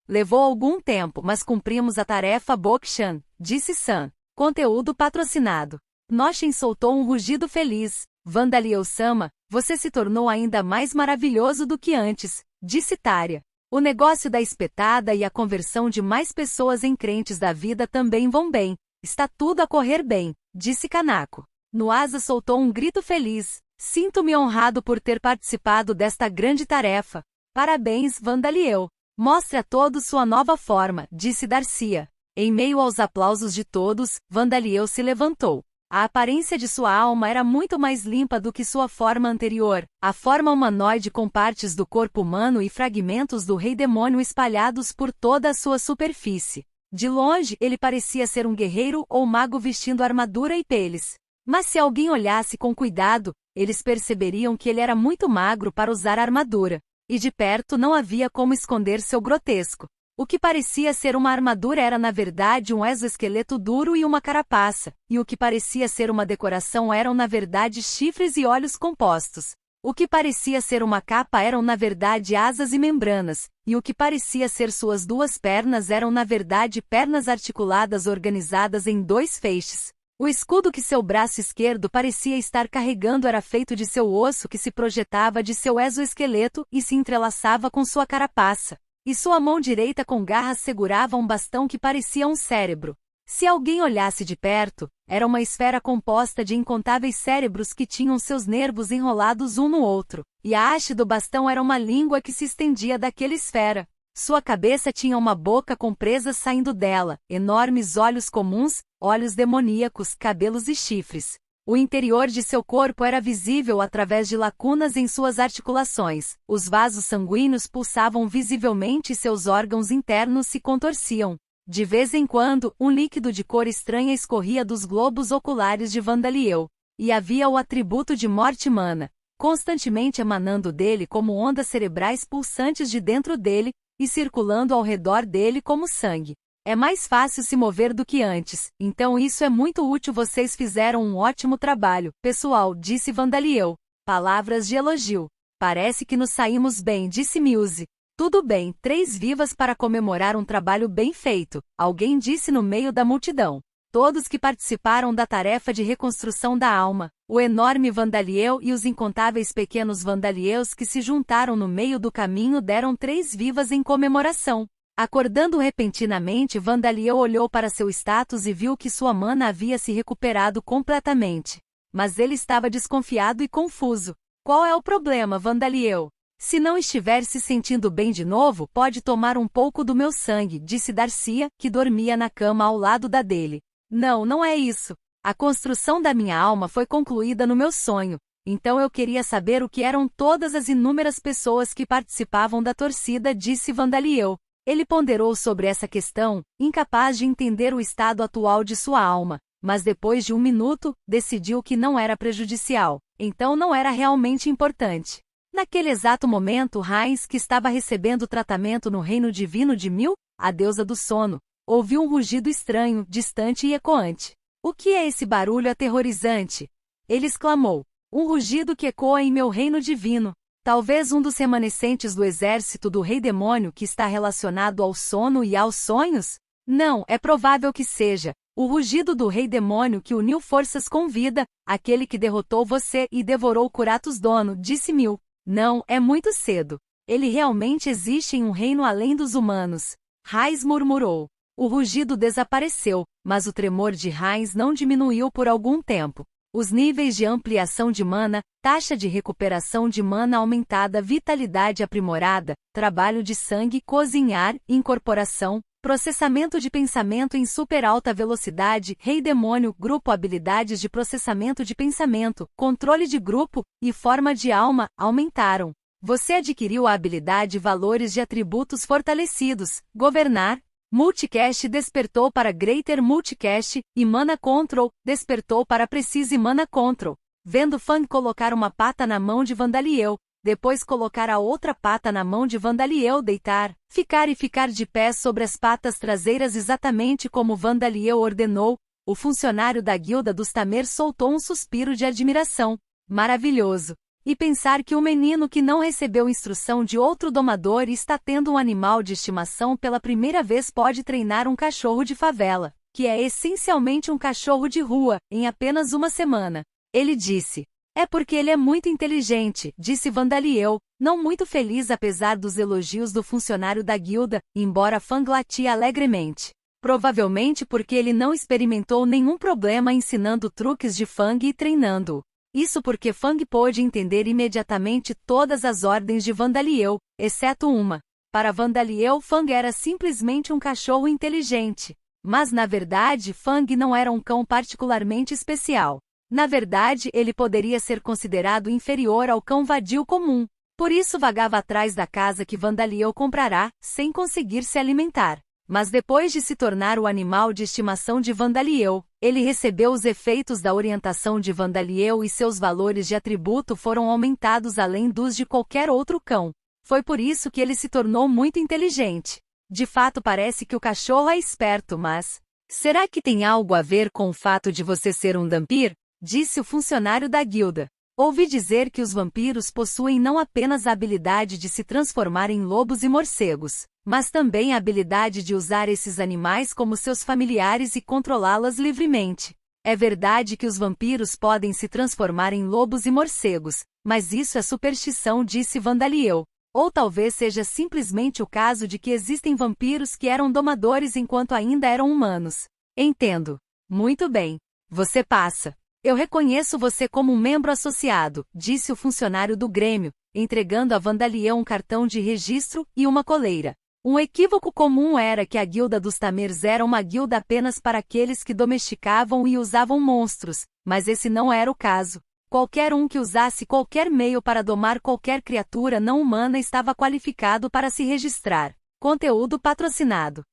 Levou algum tempo, mas cumprimos a tarefa Bokshan, disse Sam. Conteúdo patrocinado. Noshin soltou um rugido feliz. Vandaliel-sama, você se tornou ainda mais maravilhoso do que antes, disse Tarya. O negócio da espetada e a conversão de mais pessoas em crentes da vida também vão bem. Está tudo a correr bem, disse Kanako. Nuasa soltou um grito feliz. Sinto-me honrado por ter participado desta grande tarefa. Parabéns, Vandaliel. Mostre a todos sua nova forma, disse Darcia. Em meio aos aplausos de todos, Vandaliel se levantou. A aparência de sua alma era muito mais limpa do que sua forma anterior, a forma humanoide com partes do corpo humano e fragmentos do rei demônio espalhados por toda a sua superfície. De longe, ele parecia ser um guerreiro ou mago vestindo armadura e peles. Mas se alguém olhasse com cuidado, eles perceberiam que ele era muito magro para usar armadura. E de perto não havia como esconder seu grotesco. O que parecia ser uma armadura era na verdade um exoesqueleto duro e uma carapaça, e o que parecia ser uma decoração eram na verdade chifres e olhos compostos. O que parecia ser uma capa eram na verdade asas e membranas, e o que parecia ser suas duas pernas eram na verdade pernas articuladas organizadas em dois feixes. O escudo que seu braço esquerdo parecia estar carregando era feito de seu osso que se projetava de seu exoesqueleto e se entrelaçava com sua carapaça. E sua mão direita com garras segurava um bastão que parecia um cérebro. Se alguém olhasse de perto, era uma esfera composta de incontáveis cérebros que tinham seus nervos enrolados um no outro, e a haste do bastão era uma língua que se estendia daquela esfera. Sua cabeça tinha uma boca com presas saindo dela, enormes olhos comuns, olhos demoníacos, cabelos e chifres. O interior de seu corpo era visível através de lacunas em suas articulações, os vasos sanguíneos pulsavam visivelmente e seus órgãos internos se contorciam. De vez em quando, um líquido de cor estranha escorria dos globos oculares de Vandaliel, e havia o atributo de morte mana, constantemente emanando dele como ondas cerebrais pulsantes de dentro dele, e circulando ao redor dele como sangue. É mais fácil se mover do que antes, então isso é muito útil. Vocês fizeram um ótimo trabalho, pessoal, disse Vandaliel. Palavras de elogio. Parece que nos saímos bem, disse Muse. Tudo bem, 3 vivas para comemorar um trabalho bem feito, alguém disse no meio da multidão. Todos que participaram da tarefa de reconstrução da alma, o enorme Vandaliel e os incontáveis pequenos Vandaliels que se juntaram no meio do caminho deram 3 vivas em comemoração. Acordando repentinamente, Vandaliel olhou para seu status e viu que sua mana havia se recuperado completamente. Mas ele estava desconfiado e confuso. Qual é o problema, Vandaliel? Se não estiver se sentindo bem de novo, pode tomar um pouco do meu sangue, disse Darcia, que dormia na cama ao lado da dele. Não, não é isso. A construção da minha alma foi concluída no meu sonho, então eu queria saber o que eram todas as inúmeras pessoas que participavam da torcida, disse Vandaliel. Ele ponderou sobre essa questão, incapaz de entender o estado atual de sua alma, mas depois de 1 minuto, decidiu que não era prejudicial, então não era realmente importante. Naquele exato momento, Heinz, que estava recebendo tratamento no reino divino de Mil, a deusa do sono, ouviu um rugido estranho, distante e ecoante. O que é esse barulho aterrorizante? Ele exclamou. Um rugido que ecoa em meu reino divino. Talvez um dos remanescentes do exército do rei demônio que está relacionado ao sono e aos sonhos? Não, é provável que seja. O rugido do rei demônio que uniu forças com vida, aquele que derrotou você e devorou Curatos Dono, disse Mil. Não, é muito cedo. Ele realmente existe em um reino além dos humanos. Heinz murmurou. O rugido desapareceu, mas o tremor de Heinz não diminuiu por algum tempo. Os níveis de ampliação de mana, taxa de recuperação de mana aumentada, vitalidade aprimorada, trabalho de sangue, cozinhar, incorporação, processamento de pensamento em super alta velocidade, rei demônio, grupo habilidades de processamento de pensamento, controle de grupo e forma de alma aumentaram. Você adquiriu a habilidade valores de atributos fortalecidos, governar, Multicast despertou para Greater Multicast, e Mana Control despertou para Precise Mana Control. Vendo Fang colocar uma pata na mão de Vandaliel, depois colocar a outra pata na mão de Vandaliel, deitar, ficar e ficar de pé sobre as patas traseiras exatamente como Vandaliel ordenou, o funcionário da guilda dos Tamer soltou um suspiro de admiração. Maravilhoso! E pensar que o menino que não recebeu instrução de outro domador e está tendo um animal de estimação pela primeira vez pode treinar um cachorro de favela, que é essencialmente um cachorro de rua, em apenas 1 semana. Ele disse. É porque ele é muito inteligente, disse Vandaliel, não muito feliz apesar dos elogios do funcionário da guilda, embora Fang latia alegremente. Provavelmente porque ele não experimentou nenhum problema ensinando truques de Fang e treinando-o. Isso porque Fang pôde entender imediatamente todas as ordens de Vandaliel, exceto uma. Para Vandaliel, Fang era simplesmente um cachorro inteligente. Mas na verdade, Fang não era um cão particularmente especial. Na verdade, ele poderia ser considerado inferior ao cão vadio comum. Por isso vagava atrás da casa que Vandaliel comprará, sem conseguir se alimentar. Mas depois de se tornar o animal de estimação de Vandaliel, ele recebeu os efeitos da orientação de Vandaliel e seus valores de atributo foram aumentados além dos de qualquer outro cão. Foi por isso que ele se tornou muito inteligente. De fato parece que o cachorro é esperto, mas... será que tem algo a ver com o fato de você ser um vampiro? Disse o funcionário da guilda. Ouvi dizer que os vampiros possuem não apenas a habilidade de se transformar em lobos e morcegos, mas também a habilidade de usar esses animais como seus familiares e controlá-las livremente. É verdade que os vampiros podem se transformar em lobos e morcegos, mas isso é superstição, disse Vandaliel. Ou talvez seja simplesmente o caso de que existem vampiros que eram domadores enquanto ainda eram humanos. Entendo. Muito bem. Você passa. Eu reconheço você como um membro associado, disse o funcionário do Grêmio, entregando a Vandaliel um cartão de registro e uma coleira. Um equívoco comum era que a Guilda dos Tamers era uma guilda apenas para aqueles que domesticavam e usavam monstros, mas esse não era o caso. Qualquer um que usasse qualquer meio para domar qualquer criatura não humana estava qualificado para se registrar. Conteúdo patrocinado.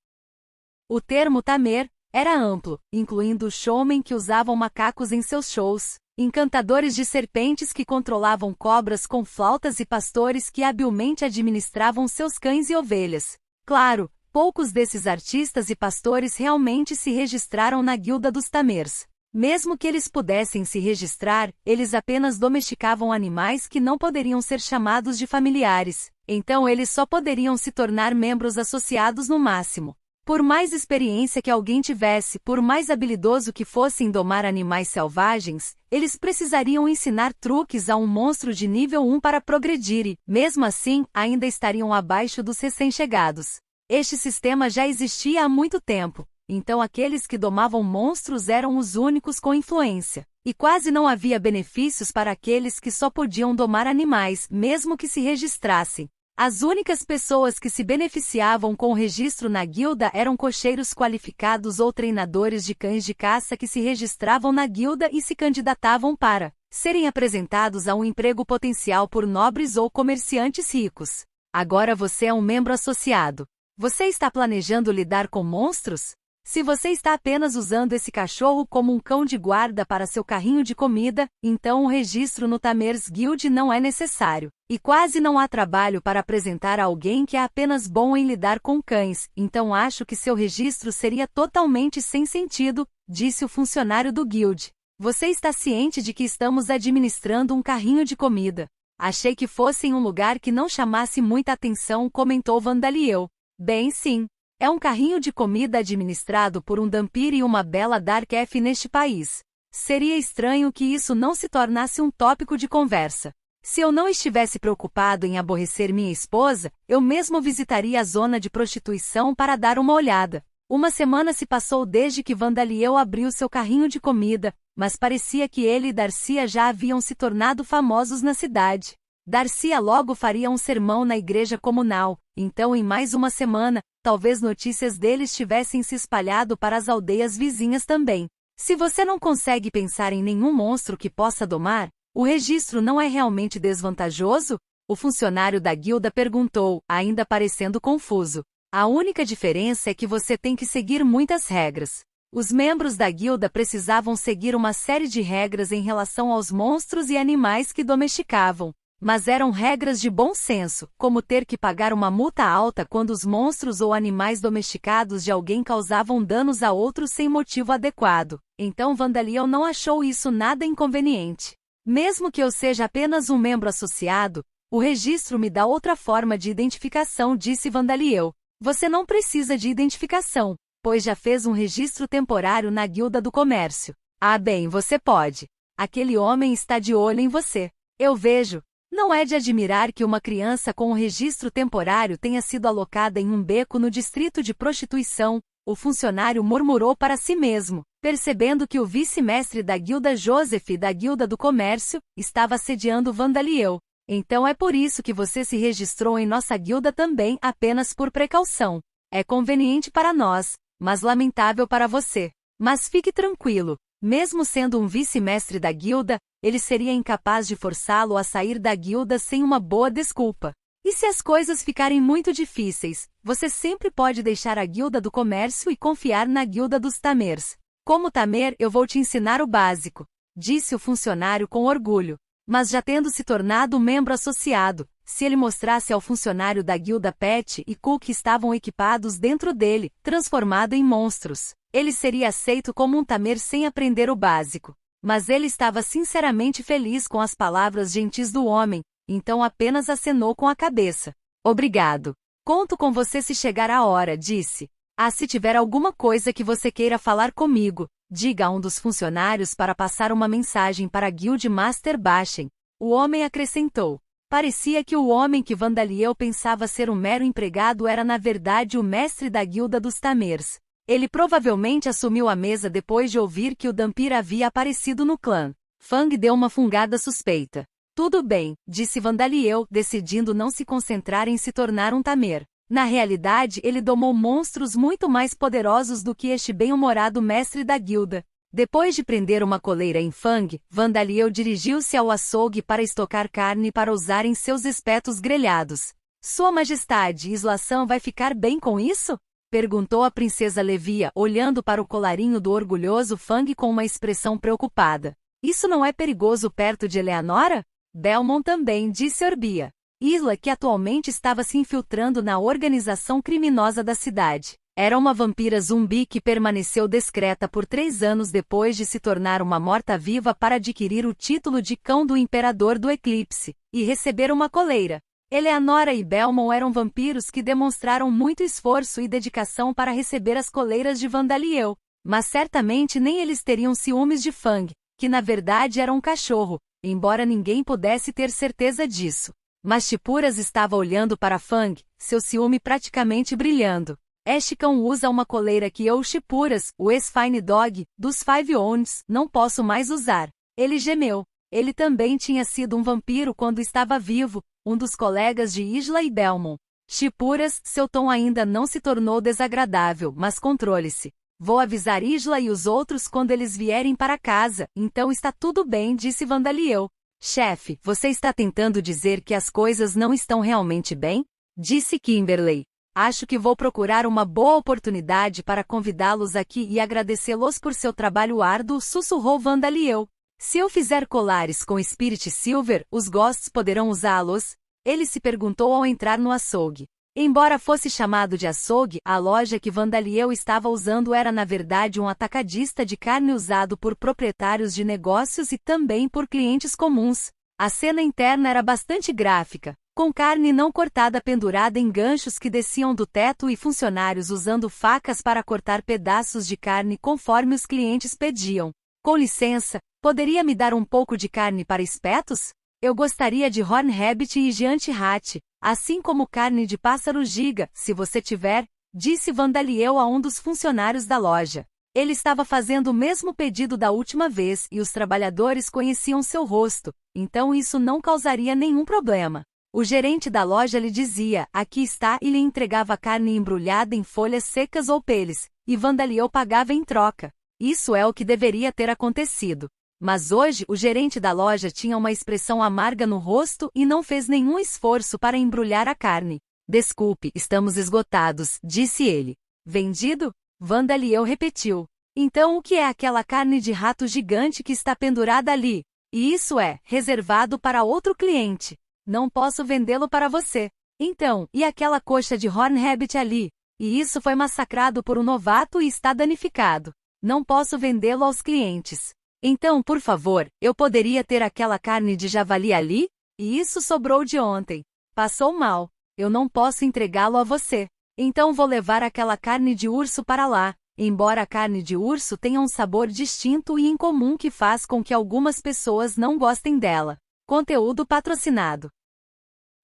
O termo Tamer era amplo, incluindo showmen que usavam macacos em seus shows, encantadores de serpentes que controlavam cobras com flautas e pastores que habilmente administravam seus cães e ovelhas. Claro, poucos desses artistas e pastores realmente se registraram na Guilda dos Tamers. Mesmo que eles pudessem se registrar, eles apenas domesticavam animais que não poderiam ser chamados de familiares, então eles só poderiam se tornar membros associados no máximo. Por mais experiência que alguém tivesse, por mais habilidoso que fosse em domar animais selvagens, eles precisariam ensinar truques a um monstro de nível 1 para progredir e, mesmo assim, ainda estariam abaixo dos recém-chegados. Este sistema já existia há muito tempo, então aqueles que domavam monstros eram os únicos com influência, e quase não havia benefícios para aqueles que só podiam domar animais, mesmo que se registrassem. As únicas pessoas que se beneficiavam com o registro na guilda eram cocheiros qualificados ou treinadores de cães de caça que se registravam na guilda e se candidatavam para serem apresentados a um emprego potencial por nobres ou comerciantes ricos. Agora você é um membro associado. Você está planejando lidar com monstros? Se você está apenas usando esse cachorro como um cão de guarda para seu carrinho de comida, então o registro no Tamers Guild não é necessário. E quase não há trabalho para apresentar a alguém que é apenas bom em lidar com cães, então acho que seu registro seria totalmente sem sentido, disse o funcionário do Guild. Você está ciente de que estamos administrando um carrinho de comida. Achei que fosse em um lugar que não chamasse muita atenção, comentou Vandaliel. Bem, sim. É um carrinho de comida administrado por um Dampir e uma bela Dark Elf neste país. Seria estranho que isso não se tornasse um tópico de conversa. Se eu não estivesse preocupado em aborrecer minha esposa, eu mesmo visitaria a zona de prostituição para dar uma olhada. Uma semana se passou desde que Vandaliel abriu seu carrinho de comida, mas parecia que ele e Darcia já haviam se tornado famosos na cidade. Darcia logo faria um sermão na igreja comunal, então em mais uma semana, talvez notícias deles tivessem se espalhado para as aldeias vizinhas também. Se você não consegue pensar em nenhum monstro que possa domar, o registro não é realmente desvantajoso? O funcionário da guilda perguntou, ainda parecendo confuso. A única diferença é que você tem que seguir muitas regras. Os membros da guilda precisavam seguir uma série de regras em relação aos monstros e animais que domesticavam. Mas eram regras de bom senso, como ter que pagar uma multa alta quando os monstros ou animais domesticados de alguém causavam danos a outros sem motivo adequado. Então Vandaliel não achou isso nada inconveniente. Mesmo que eu seja apenas um membro associado, o registro me dá outra forma de identificação, disse Vandaliel. Você não precisa de identificação, pois já fez um registro temporário na Guilda do Comércio. Ah bem, você pode. Aquele homem está de olho em você. Eu vejo. Não é de admirar que uma criança com um registro temporário tenha sido alocada em um beco no distrito de prostituição, o funcionário murmurou para si mesmo, percebendo que o vice-mestre da guilda Joseph da Guilda do Comércio estava assediando Vandaliel. Então é por isso que você se registrou em nossa guilda também, apenas por precaução. É conveniente para nós, mas lamentável para você. Mas fique tranquilo. Mesmo sendo um vice-mestre da guilda, ele seria incapaz de forçá-lo a sair da guilda sem uma boa desculpa. E se as coisas ficarem muito difíceis, você sempre pode deixar a Guilda do Comércio e confiar na Guilda dos Tamers. Como Tamer, eu vou te ensinar o básico, disse o funcionário com orgulho. Mas já tendo se tornado membro associado, se ele mostrasse ao funcionário da guilda Pat e Cook que estavam equipados dentro dele, transformado em monstros, ele seria aceito como um tamer sem aprender o básico. Mas ele estava sinceramente feliz com as palavras gentis do homem, então apenas acenou com a cabeça. Obrigado. Conto com você se chegar a hora, disse. Se tiver alguma coisa que você queira falar comigo, diga a um dos funcionários para passar uma mensagem para a Guild Master Bashen. O homem acrescentou. Parecia que o homem que Vandaliel pensava ser um mero empregado era na verdade o mestre da guilda dos Tamers. Ele provavelmente assumiu a mesa depois de ouvir que o Dhampir havia aparecido no clã. Fang deu uma fungada suspeita. Tudo bem, disse Vandaliel, decidindo não se concentrar em se tornar um Tamer. Na realidade, ele domou monstros muito mais poderosos do que este bem-humorado mestre da guilda. Depois de prender uma coleira em Fang, Vandaliel dirigiu-se ao açougue para estocar carne para usar em seus espetos grelhados. Sua Majestade, Islação vai ficar bem com isso? Perguntou a princesa Levia, olhando para o colarinho do orgulhoso Fang com uma expressão preocupada. Isso não é perigoso perto de Eleanora? Belmont também, disse Orbia. Isla, que atualmente estava se infiltrando na organização criminosa da cidade. Era uma vampira zumbi que permaneceu discreta por 3 anos depois de se tornar uma morta-viva para adquirir o título de Cão do Imperador do Eclipse, e receber uma coleira. Eleanora e Belmont eram vampiros que demonstraram muito esforço e dedicação para receber as coleiras de Vandaliel, mas certamente nem eles teriam ciúmes de Fang, que na verdade era um cachorro, embora ninguém pudesse ter certeza disso. Mas Chipuras estava olhando para Fang, seu ciúme praticamente brilhando. Este cão usa uma coleira que eu, Chipuras, o ex-Fine Dog, dos Five Owns, não posso mais usar. Ele gemeu. Ele também tinha sido um vampiro quando estava vivo, um dos colegas de Isla e Belmont. Chipuras, seu tom ainda não se tornou desagradável, mas controle-se. Vou avisar Isla e os outros quando eles vierem para casa, então está tudo bem, disse Vandaliel. Chefe, você está tentando dizer que as coisas não estão realmente bem? Disse Kimberley. Acho que vou procurar uma boa oportunidade para convidá-los aqui e agradecê-los por seu trabalho árduo, sussurrou Vandaliel. Se eu fizer colares com Spirit Silver, os Ghosts poderão usá-los? Ele se perguntou ao entrar no açougue. Embora fosse chamado de açougue, a loja que Vandaliel estava usando era na verdade um atacadista de carne usado por proprietários de negócios e também por clientes comuns. A cena interna era bastante gráfica, com carne não cortada pendurada em ganchos que desciam do teto e funcionários usando facas para cortar pedaços de carne conforme os clientes pediam. Com licença, poderia me dar um pouco de carne para espetos? Eu gostaria de Horn Rabbit e Giant Rat, assim como carne de pássaro giga, se você tiver, disse Vandaliel a um dos funcionários da loja. Ele estava fazendo o mesmo pedido da última vez e os trabalhadores conheciam seu rosto, então isso não causaria nenhum problema. O gerente da loja lhe dizia, aqui está, e lhe entregava carne embrulhada em folhas secas ou peles, e Vandaliel pagava em troca. Isso é o que deveria ter acontecido. Mas hoje o gerente da loja tinha uma expressão amarga no rosto e não fez nenhum esforço para embrulhar a carne. Desculpe, estamos esgotados, disse ele. Vendido? Vandaliel repetiu. Então o que é aquela carne de rato gigante que está pendurada ali? E isso é reservado para outro cliente. Não posso vendê-lo para você. Então, e aquela coxa de Horn Rabbit ali? E isso foi massacrado por um novato e está danificado. Não posso vendê-lo aos clientes. Então, por favor, eu poderia ter aquela carne de javali ali? E isso sobrou de ontem. Passou mal. Eu não posso entregá-lo a você. Então vou levar aquela carne de urso para lá, embora a carne de urso tenha um sabor distinto e incomum que faz com que algumas pessoas não gostem dela. Conteúdo patrocinado.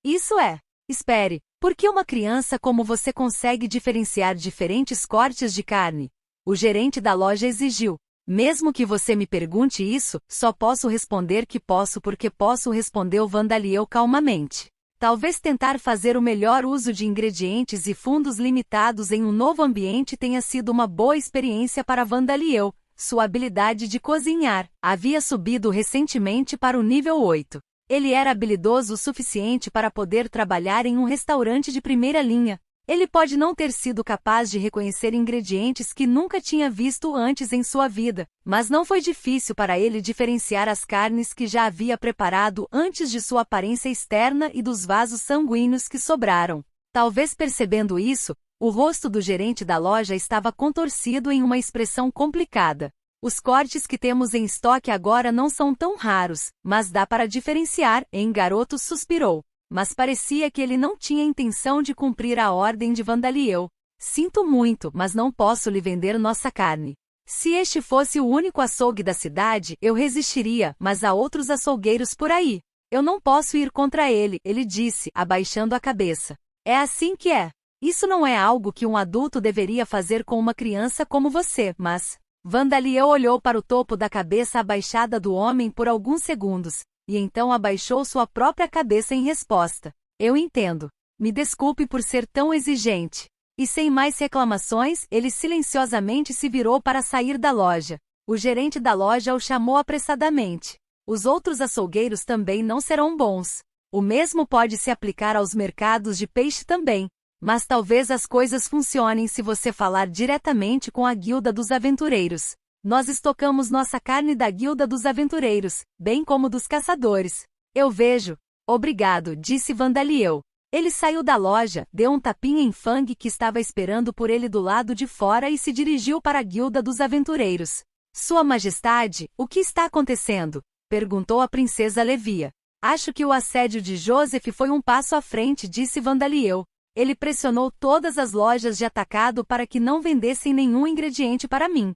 Isso é. Espere, por que uma criança como você consegue diferenciar diferentes cortes de carne? O gerente da loja exigiu. Mesmo que você me pergunte isso, só posso responder que posso porque posso, respondeu Vandaliel calmamente. Talvez tentar fazer o melhor uso de ingredientes e fundos limitados em um novo ambiente tenha sido uma boa experiência para Vandaliel. Sua habilidade de cozinhar havia subido recentemente para o nível 8. Ele era habilidoso o suficiente para poder trabalhar em um restaurante de primeira linha. Ele pode não ter sido capaz de reconhecer ingredientes que nunca tinha visto antes em sua vida, mas não foi difícil para ele diferenciar as carnes que já havia preparado antes de sua aparência externa e dos vasos sanguíneos que sobraram. Talvez percebendo isso, o rosto do gerente da loja estava contorcido em uma expressão complicada. Os cortes que temos em estoque agora não são tão raros, mas dá para diferenciar, hein? Garoto suspirou. Mas parecia que ele não tinha intenção de cumprir a ordem de Vandaliel. Sinto muito, mas não posso lhe vender nossa carne. Se este fosse o único açougue da cidade, eu resistiria, mas há outros açougueiros por aí. Eu não posso ir contra ele disse, abaixando a cabeça. É assim que é. Isso não é algo que um adulto deveria fazer com uma criança como você, mas... Vandaliel olhou para o topo da cabeça abaixada do homem por alguns segundos, e então abaixou sua própria cabeça em resposta. Eu entendo. Me desculpe por ser tão exigente. E sem mais reclamações, ele silenciosamente se virou para sair da loja. O gerente da loja o chamou apressadamente. Os outros açougueiros também não serão bons. O mesmo pode se aplicar aos mercados de peixe também. Mas talvez as coisas funcionem se você falar diretamente com a Guilda dos Aventureiros. Nós estocamos nossa carne da Guilda dos Aventureiros, bem como dos caçadores. Eu vejo. Obrigado, disse Vandaliel. Ele saiu da loja, deu um tapinha em Fang que estava esperando por ele do lado de fora e se dirigiu para a Guilda dos Aventureiros. Sua Majestade, o que está acontecendo? Perguntou a princesa Levia. Acho que o assédio de Joseph foi um passo à frente, disse Vandaliel. Ele pressionou todas as lojas de atacado para que não vendessem nenhum ingrediente para mim.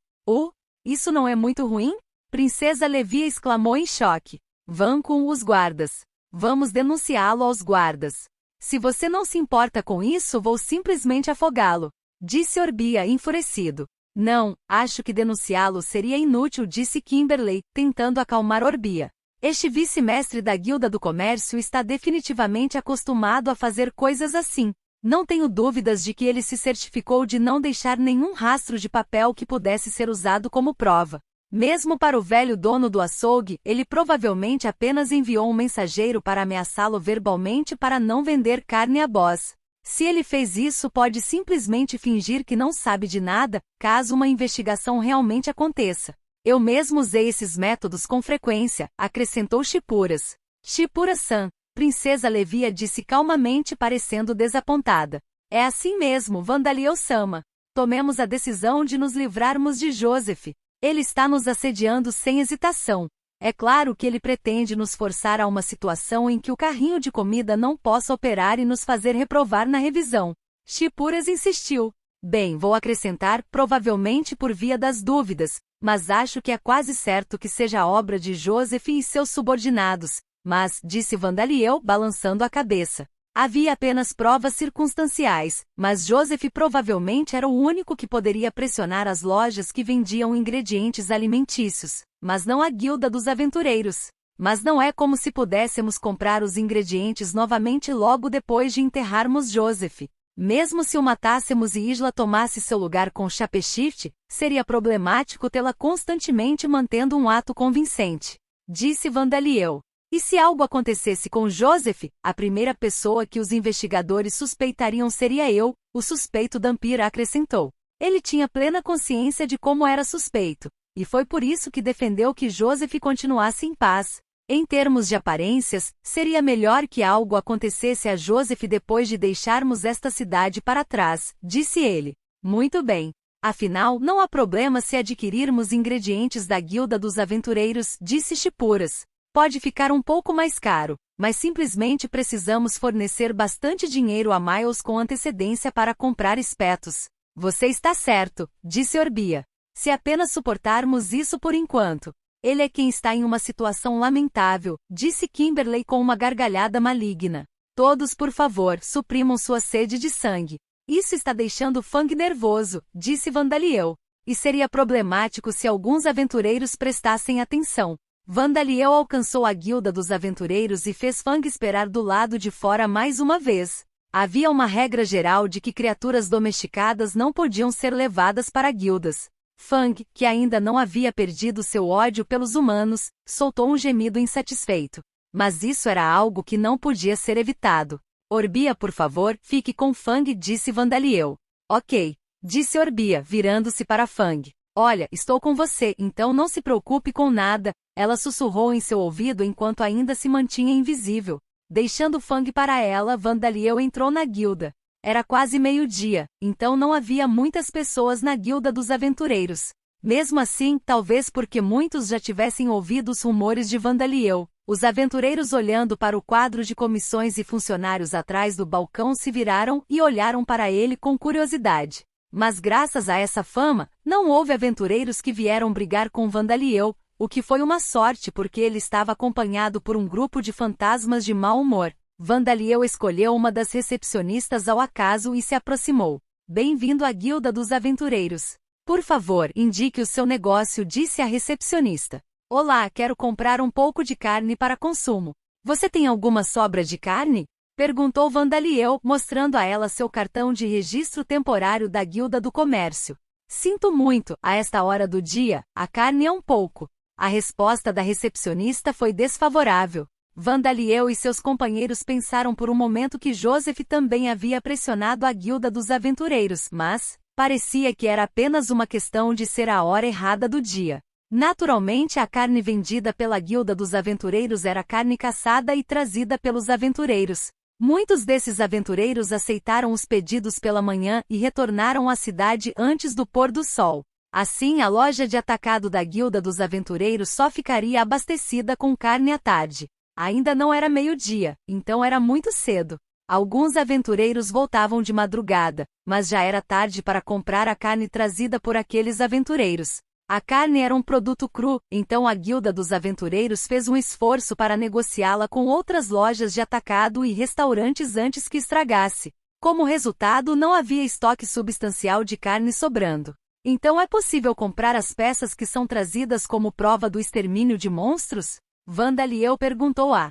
Isso não é muito ruim? Princesa Levia exclamou em choque. Vão com os guardas. Vamos denunciá-lo aos guardas. Se você não se importa com isso, vou simplesmente afogá-lo, disse Orbia enfurecido. Não, acho que denunciá-lo seria inútil, disse Kimberley, tentando acalmar Orbia. Este vice-mestre da Guilda do Comércio está definitivamente acostumado a fazer coisas assim. Não tenho dúvidas de que ele se certificou de não deixar nenhum rastro de papel que pudesse ser usado como prova. Mesmo para o velho dono do açougue, ele provavelmente apenas enviou um mensageiro para ameaçá-lo verbalmente para não vender carne a Boss. Se ele fez isso, pode simplesmente fingir que não sabe de nada, caso uma investigação realmente aconteça. Eu mesmo usei esses métodos com frequência, acrescentou Shipuras. Shipura-san. Princesa Levia disse calmamente, parecendo desapontada. É assim mesmo, Vandaliel-sama. Tomemos a decisão de nos livrarmos de Joseph. Ele está nos assediando sem hesitação. É claro que ele pretende nos forçar a uma situação em que o carrinho de comida não possa operar e nos fazer reprovar na revisão. Shipuras insistiu. Bem, vou acrescentar, provavelmente por via das dúvidas, mas acho que é quase certo que seja obra de Joseph e seus subordinados. Mas, disse Vandaliel, balançando a cabeça. Havia apenas provas circunstanciais, mas Joseph provavelmente era o único que poderia pressionar as lojas que vendiam ingredientes alimentícios, mas não a Guilda dos Aventureiros. Mas não é como se pudéssemos comprar os ingredientes novamente logo depois de enterrarmos Joseph. Mesmo se o matássemos e Isla tomasse seu lugar com Chapeshift, seria problemático tê-la constantemente mantendo um ato convincente, disse Vandaliel. E se algo acontecesse com Joseph, a primeira pessoa que os investigadores suspeitariam seria eu, o suspeito Dampir acrescentou. Ele tinha plena consciência de como era suspeito, e foi por isso que defendeu que Joseph continuasse em paz. Em termos de aparências, seria melhor que algo acontecesse a Joseph depois de deixarmos esta cidade para trás, disse ele. Muito bem. Afinal, não há problema se adquirirmos ingredientes da Guilda dos Aventureiros, disse Shipuras. Pode ficar um pouco mais caro, mas simplesmente precisamos fornecer bastante dinheiro a Miles com antecedência para comprar espetos. Você está certo, disse Orbia. Se apenas suportarmos isso por enquanto. Ele é quem está em uma situação lamentável, disse Kimberley com uma gargalhada maligna. Todos, por favor, suprimam sua sede de sangue. Isso está deixando Fang nervoso, disse Vandaliel. E seria problemático se alguns aventureiros prestassem atenção. Vandaliel alcançou a Guilda dos Aventureiros e fez Fang esperar do lado de fora mais uma vez. Havia uma regra geral de que criaturas domesticadas não podiam ser levadas para guildas. Fang, que ainda não havia perdido seu ódio pelos humanos, soltou um gemido insatisfeito. Mas isso era algo que não podia ser evitado. Orbia, por favor, fique com Fang, disse Vandaliel. Ok, disse Orbia, virando-se para Fang. Olha, estou com você, então não se preocupe com nada, ela sussurrou em seu ouvido enquanto ainda se mantinha invisível. Deixando Fang para ela, Vandaliel entrou na guilda. Era quase meio-dia, então não havia muitas pessoas na guilda dos aventureiros. Mesmo assim, talvez porque muitos já tivessem ouvido os rumores de Vandaliel, os aventureiros olhando para o quadro de comissões e funcionários atrás do balcão se viraram e olharam para ele com curiosidade. Mas graças a essa fama, não houve aventureiros que vieram brigar com Vandaliel, o que foi uma sorte porque ele estava acompanhado por um grupo de fantasmas de mau humor. Vandaliel escolheu uma das recepcionistas ao acaso e se aproximou. Bem-vindo à Guilda dos Aventureiros. Por favor, indique o seu negócio, disse a recepcionista. Olá, quero comprar um pouco de carne para consumo. Você tem alguma sobra de carne? Perguntou Vandaliel, mostrando a ela seu cartão de registro temporário da Guilda do Comércio. Sinto muito, a esta hora do dia, a carne é um pouco. A resposta da recepcionista foi desfavorável. Vandaliel e seus companheiros pensaram por um momento que Joseph também havia pressionado a Guilda dos Aventureiros, mas parecia que era apenas uma questão de ser a hora errada do dia. Naturalmente, a carne vendida pela Guilda dos Aventureiros era carne caçada e trazida pelos aventureiros. Muitos desses aventureiros aceitaram os pedidos pela manhã e retornaram à cidade antes do pôr do sol. Assim, a loja de atacado da Guilda dos Aventureiros só ficaria abastecida com carne à tarde. Ainda não era meio-dia, então era muito cedo. Alguns aventureiros voltavam de madrugada, mas já era tarde para comprar a carne trazida por aqueles aventureiros. A carne era um produto cru, então a Guilda dos Aventureiros fez um esforço para negociá-la com outras lojas de atacado e restaurantes antes que estragasse. Como resultado, não havia estoque substancial de carne sobrando. Então é possível comprar as peças que são trazidas como prova do extermínio de monstros? Vandaliel perguntou à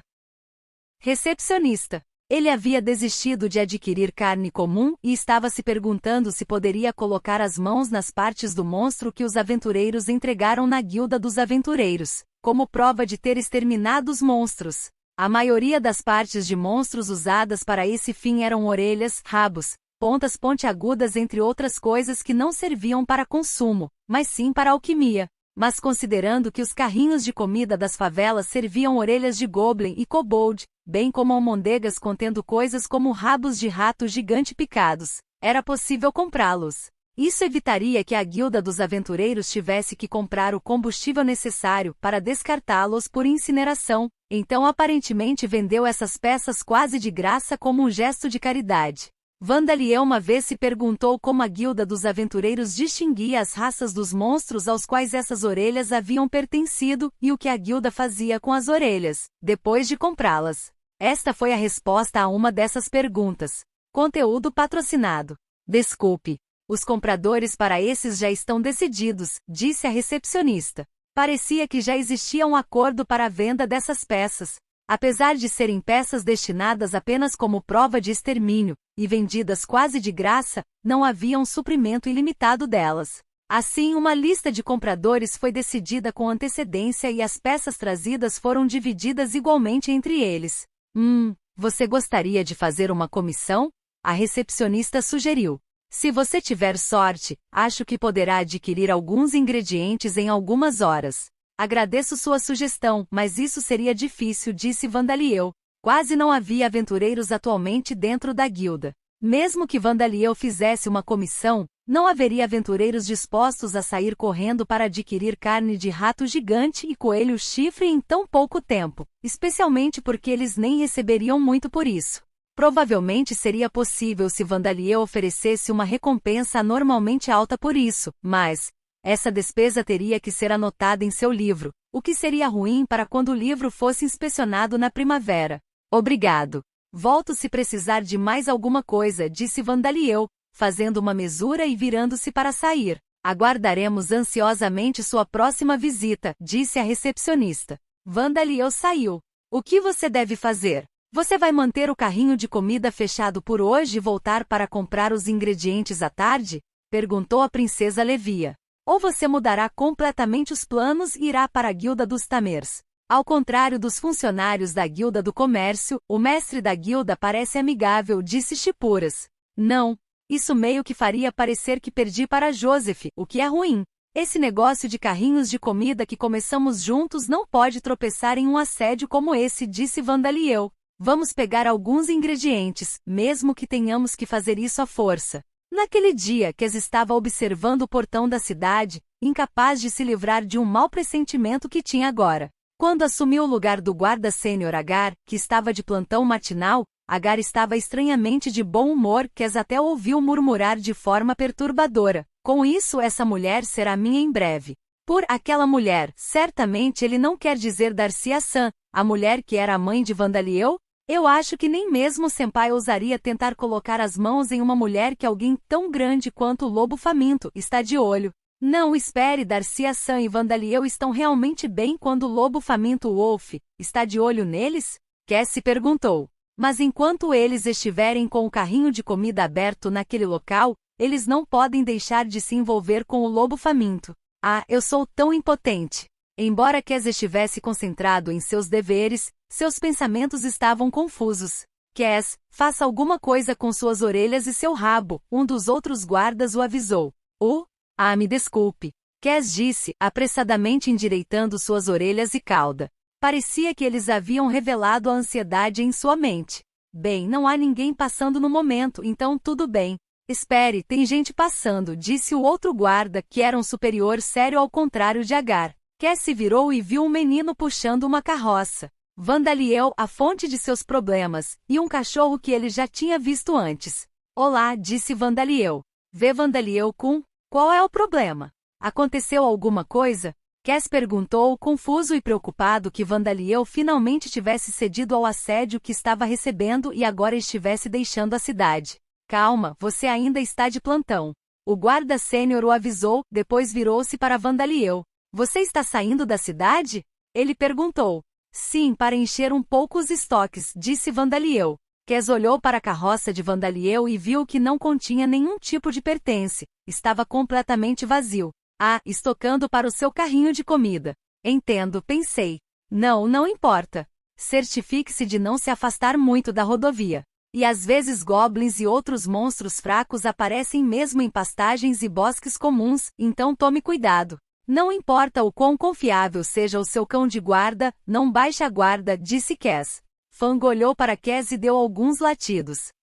recepcionista. Ele havia desistido de adquirir carne comum e estava se perguntando se poderia colocar as mãos nas partes do monstro que os aventureiros entregaram na Guilda dos Aventureiros, como prova de ter exterminado os monstros. A maioria das partes de monstros usadas para esse fim eram orelhas, rabos, pontas pontiagudas, entre outras coisas que não serviam para consumo, mas sim para alquimia. Mas considerando que os carrinhos de comida das favelas serviam orelhas de goblin e kobold, bem como almôndegas contendo coisas como rabos de rato gigante picados, era possível comprá-los. Isso evitaria que a Guilda dos Aventureiros tivesse que comprar o combustível necessário para descartá-los por incineração, então aparentemente vendeu essas peças quase de graça como um gesto de caridade. Vandaliel uma vez se perguntou como a Guilda dos Aventureiros distinguia as raças dos monstros aos quais essas orelhas haviam pertencido e o que a guilda fazia com as orelhas, depois de comprá-las. Esta foi a resposta a uma dessas perguntas. Conteúdo patrocinado. Desculpe. Os compradores para esses já estão decididos, disse a recepcionista. Parecia que já existia um acordo para a venda dessas peças. Apesar de serem peças destinadas apenas como prova de extermínio, e vendidas quase de graça, não havia um suprimento ilimitado delas. Assim, uma lista de compradores foi decidida com antecedência e as peças trazidas foram divididas igualmente entre eles. Você gostaria de fazer uma comissão? A recepcionista sugeriu. Se você tiver sorte, acho que poderá adquirir alguns ingredientes em algumas horas. Agradeço sua sugestão, mas isso seria difícil, disse Vandaliel. Quase não havia aventureiros atualmente dentro da guilda. Mesmo que Vandaliel fizesse uma comissão, não haveria aventureiros dispostos a sair correndo para adquirir carne de rato gigante e coelho chifre em tão pouco tempo, especialmente porque eles nem receberiam muito por isso. Provavelmente seria possível se Vandaliel oferecesse uma recompensa anormalmente alta por isso, mas essa despesa teria que ser anotada em seu livro, o que seria ruim para quando o livro fosse inspecionado na primavera. Obrigado. Volto se precisar de mais alguma coisa, disse Vandaliel, fazendo uma mesura e virando-se para sair. Aguardaremos ansiosamente sua próxima visita, disse a recepcionista. Vandaliel saiu. O que você deve fazer? Você vai manter o carrinho de comida fechado por hoje e voltar para comprar os ingredientes à tarde? Perguntou a princesa Levia. Ou você mudará completamente os planos e irá para a Guilda dos Tamers? Ao contrário dos funcionários da Guilda do Comércio, o mestre da guilda parece amigável, disse Chipuras. Não. Isso meio que faria parecer que perdi para Joseph, o que é ruim. Esse negócio de carrinhos de comida que começamos juntos não pode tropeçar em um assédio como esse, disse Vandaliel. Vamos pegar alguns ingredientes, mesmo que tenhamos que fazer isso à força. Naquele dia, Kes estava observando o portão da cidade, incapaz de se livrar de um mau pressentimento que tinha agora. Quando assumiu o lugar do guarda sênior Agar, que estava de plantão matinal, Agar estava estranhamente de bom humor. Kes até ouviu murmurar de forma perturbadora. Com isso, essa mulher será minha em breve. Por aquela mulher, certamente ele não quer dizer Darcy-san, a mulher que era a mãe de Vandaliel? Eu acho que nem mesmo Senpai ousaria tentar colocar as mãos em uma mulher que alguém tão grande quanto o Lobo Faminto está de olho. Não espere, Darcy-san e Vandaliel estão realmente bem quando o Lobo Faminto Wolf está de olho neles? Cassie perguntou. Mas enquanto eles estiverem com o carrinho de comida aberto naquele local, eles não podem deixar de se envolver com o Lobo Faminto. Ah, eu sou tão impotente. Embora Cassie estivesse concentrado em seus deveres, seus pensamentos estavam confusos. Cass, faça alguma coisa com suas orelhas e seu rabo, um dos outros guardas o avisou. Ah, me desculpe. Cass disse, apressadamente endireitando suas orelhas e cauda. Parecia que eles haviam revelado a ansiedade em sua mente. Bem, não há ninguém passando no momento, então tudo bem. Espere, tem gente passando, disse o outro guarda, que era um superior sério ao contrário de Agar. Cass se virou e viu um menino puxando uma carroça. Vandaliel, a fonte de seus problemas, e um cachorro que ele já tinha visto antes. Olá, disse Vandaliel. Vê Vandaliel-kun? Qual é o problema? Aconteceu alguma coisa? Cass perguntou, confuso e preocupado que Vandaliel finalmente tivesse cedido ao assédio que estava recebendo e agora estivesse deixando a cidade. Calma, você ainda está de plantão. O guarda sênior o avisou, depois virou-se para Vandaliel. Você está saindo da cidade? Ele perguntou. Sim, para encher um pouco os estoques, disse Vandaliel. Cass olhou para a carroça de Vandaliel e viu que não continha nenhum tipo de pertence. Estava completamente vazio. Ah, estocando para o seu carrinho de comida. Entendo, pensei. Não importa. Certifique-se de não se afastar muito da rodovia. E às vezes goblins e outros monstros fracos aparecem mesmo em pastagens e bosques comuns, então tome cuidado. Não importa o quão confiável seja o seu cão de guarda, não baixe a guarda, disse Cass. Fang olhou para Cass e deu alguns latidos.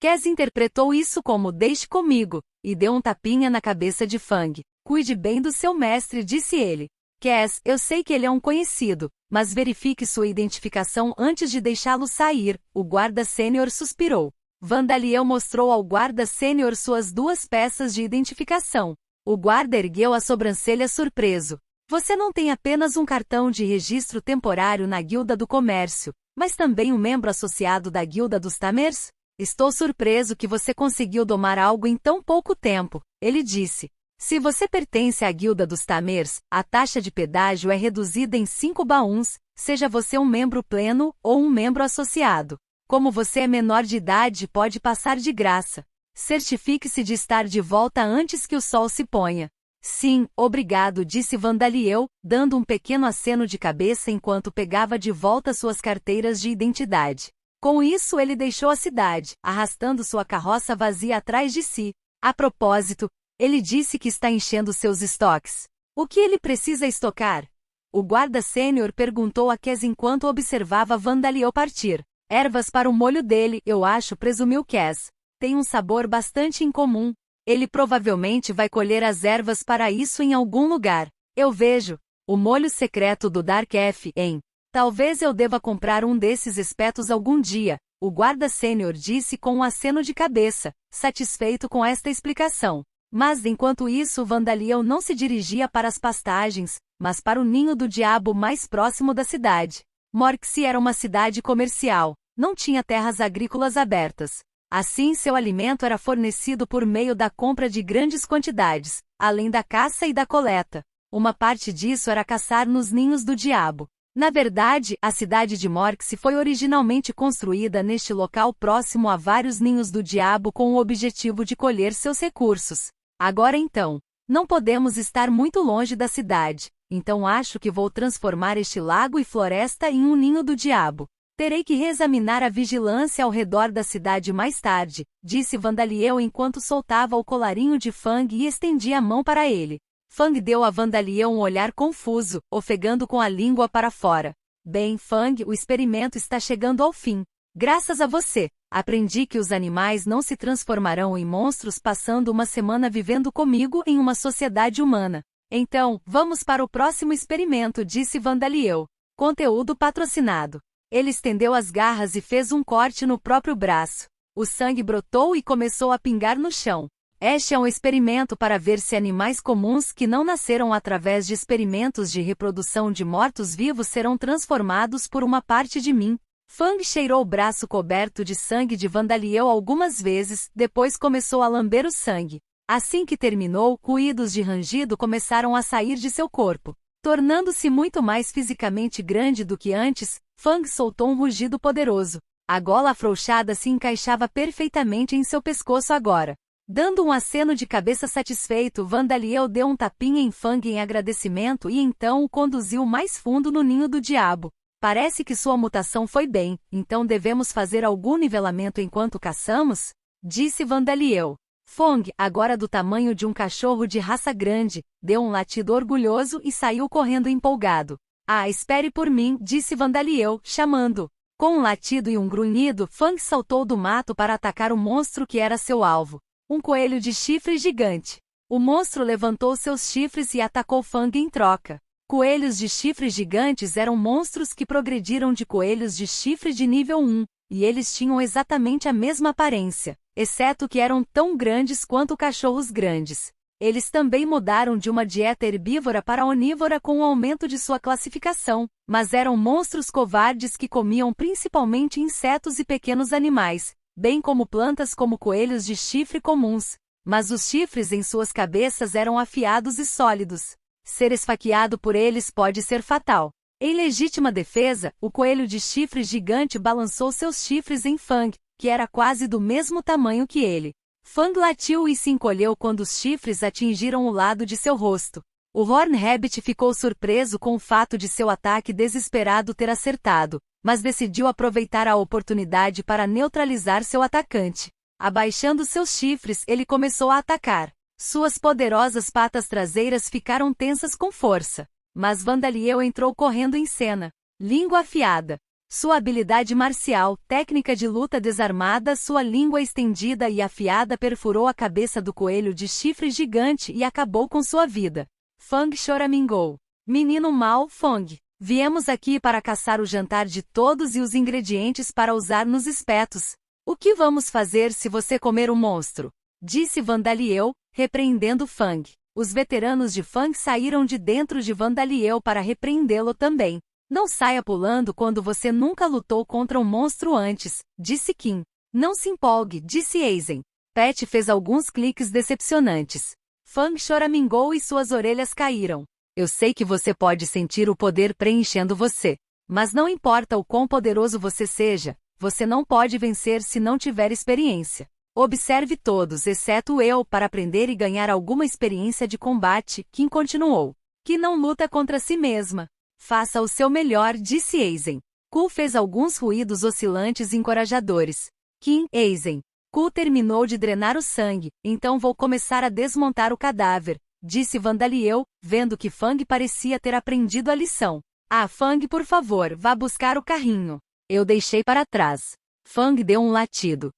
Cass interpretou isso como deixe comigo, e deu um tapinha na cabeça de Fang. Cuide bem do seu mestre, disse ele. Cass, eu sei que ele é um conhecido, mas verifique sua identificação antes de deixá-lo sair, o guarda sênior suspirou. Vandaliel mostrou ao guarda sênior suas 2 peças de identificação. O guarda ergueu a sobrancelha surpreso. Você não tem apenas um cartão de registro temporário na Guilda do Comércio, mas também um membro associado da Guilda dos Tamers? Estou surpreso que você conseguiu domar algo em tão pouco tempo, ele disse. Se você pertence à Guilda dos Tamers, a taxa de pedágio é reduzida em 5 baúns, seja você um membro pleno ou um membro associado. Como você é menor de idade, pode passar de graça. Certifique-se de estar de volta antes que o sol se ponha. Sim, obrigado, disse Vandaliel, dando um pequeno aceno de cabeça enquanto pegava de volta suas carteiras de identidade. Com isso ele deixou a cidade, arrastando sua carroça vazia atrás de si. A propósito, ele disse que está enchendo seus estoques. O que ele precisa estocar? O guarda sênior perguntou a Cass enquanto observava Vandaliel partir. Ervas para o molho dele, eu acho, presumiu Cass. Tem um sabor bastante incomum. Ele provavelmente vai colher as ervas para isso em algum lugar. Eu vejo. O molho secreto do Dark F, hein? Talvez eu deva comprar um desses espetos algum dia, o guarda sênior disse com um aceno de cabeça, satisfeito com esta explicação. Mas enquanto isso Vandaliel não se dirigia para as pastagens, mas para o ninho do diabo mais próximo da cidade. Morksey era uma cidade comercial, não tinha terras agrícolas abertas. Assim seu alimento era fornecido por meio da compra de grandes quantidades, além da caça e da coleta. Uma parte disso era caçar nos ninhos do diabo. Na verdade, a cidade de Morksey foi originalmente construída neste local próximo a vários ninhos do diabo com o objetivo de colher seus recursos. Agora então, não podemos estar muito longe da cidade. então acho que vou transformar este lago e floresta em um ninho do diabo. Terei que reexaminar a vigilância ao redor da cidade mais tarde, disse Vandaliel enquanto soltava o colarinho de Fang e estendia a mão para ele. Fang deu a Vandaliel um olhar confuso, ofegando com a língua para fora. Bem, Fang, o experimento está chegando ao fim. Graças a você, aprendi que os animais não se transformarão em monstros passando uma semana vivendo comigo em uma sociedade humana. Então, vamos para o próximo experimento, disse Vandaliel. Conteúdo patrocinado. Ele estendeu as garras e fez um corte no próprio braço. O sangue brotou e começou a pingar no chão. Este é um experimento para ver se animais comuns que não nasceram através de experimentos de reprodução de mortos-vivos serão transformados por uma parte de mim. Fang cheirou o braço coberto de sangue de Vandaliel algumas vezes, depois começou a lamber o sangue. Assim que terminou, ruídos de rangido começaram a sair de seu corpo. Tornando-se muito mais fisicamente grande do que antes, Fang soltou um rugido poderoso. A gola afrouxada se encaixava perfeitamente em seu pescoço agora. Dando um aceno de cabeça satisfeito, Vandaliel deu um tapinha em Fang em agradecimento e então o conduziu mais fundo no ninho do diabo. Parece que sua mutação foi bem, então devemos fazer algum nivelamento enquanto caçamos? Disse Vandaliel. Fong, agora do tamanho de um cachorro de raça grande, deu um latido orgulhoso e saiu correndo empolgado. Ah, espere por mim, disse Vandaliel, chamando. Com um latido e um grunhido, Fang saltou do mato para atacar o monstro que era seu alvo. Um coelho de chifre gigante. O monstro levantou seus chifres e atacou Fang em troca. Coelhos de chifres gigantes eram monstros que progrediram de coelhos de chifre de nível 1, e eles tinham exatamente a mesma aparência, exceto que eram tão grandes quanto cachorros grandes. Eles também mudaram de uma dieta herbívora para onívora com o aumento de sua classificação, mas eram monstros covardes que comiam principalmente insetos e pequenos animais, bem como plantas como coelhos de chifre comuns. Mas os chifres em suas cabeças eram afiados e sólidos. Ser esfaqueado por eles pode ser fatal. Em legítima defesa, o coelho de chifre gigante balançou seus chifres em Fang, que era quase do mesmo tamanho que ele. Fang latiu e se encolheu quando os chifres atingiram o lado de seu rosto. O Horn Rabbit ficou surpreso com o fato de seu ataque desesperado ter acertado, mas decidiu aproveitar a oportunidade para neutralizar seu atacante. Abaixando seus chifres, ele começou a atacar. Suas poderosas patas traseiras ficaram tensas com força. Mas Vandaliel entrou correndo em cena. Língua afiada. Sua habilidade marcial, técnica de luta desarmada, sua língua estendida e afiada perfurou a cabeça do coelho de chifre gigante e acabou com sua vida. Fang choramingou. Menino mau, Fang. Viemos aqui para caçar o jantar de todos e os ingredientes para usar nos espetos. O que vamos fazer se você comer um monstro? Disse Vandaliel, repreendendo Fang. Os veteranos de Fang saíram de dentro de Vandaliel para repreendê-lo também. Não saia pulando quando você nunca lutou contra um monstro antes, disse Kim. Não se empolgue, disse Aizen. Pat fez alguns cliques decepcionantes. Fang choramingou e suas orelhas caíram. Eu sei que você pode sentir o poder preenchendo você. Mas não importa o quão poderoso você seja, você não pode vencer se não tiver experiência. Observe todos, exceto eu, para aprender e ganhar alguma experiência de combate, Kim continuou. Que não luta contra si mesma. Faça o seu melhor, disse Aizen. Ku fez alguns ruídos oscilantes encorajadores. Kim, Aizen. Ku terminou de drenar o sangue, então vou começar a desmontar o cadáver, disse Vandaliel, vendo que Fang parecia ter aprendido a lição. Ah, Fang, por favor, vá buscar o carrinho. Eu deixei para trás. Fang deu um latido.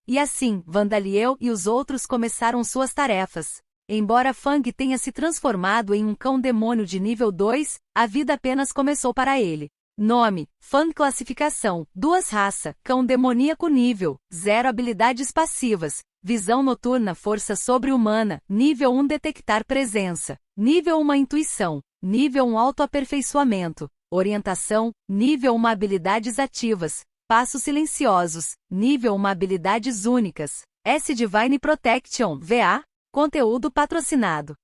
E assim, Vandaliel e os outros começaram suas tarefas. Embora Fang tenha se transformado em um cão-demônio de nível 2, a vida apenas começou para ele. Nome, Fang classificação, 2 raça, cão demoníaco nível, 0 habilidades passivas, visão noturna força sobre-humana, nível 1 detectar presença, nível 1 intuição, nível 1 autoaperfeiçoamento, orientação, nível 1 habilidades ativas, passos silenciosos, nível 1 habilidades únicas, S Divine Protection, VA, conteúdo patrocinado.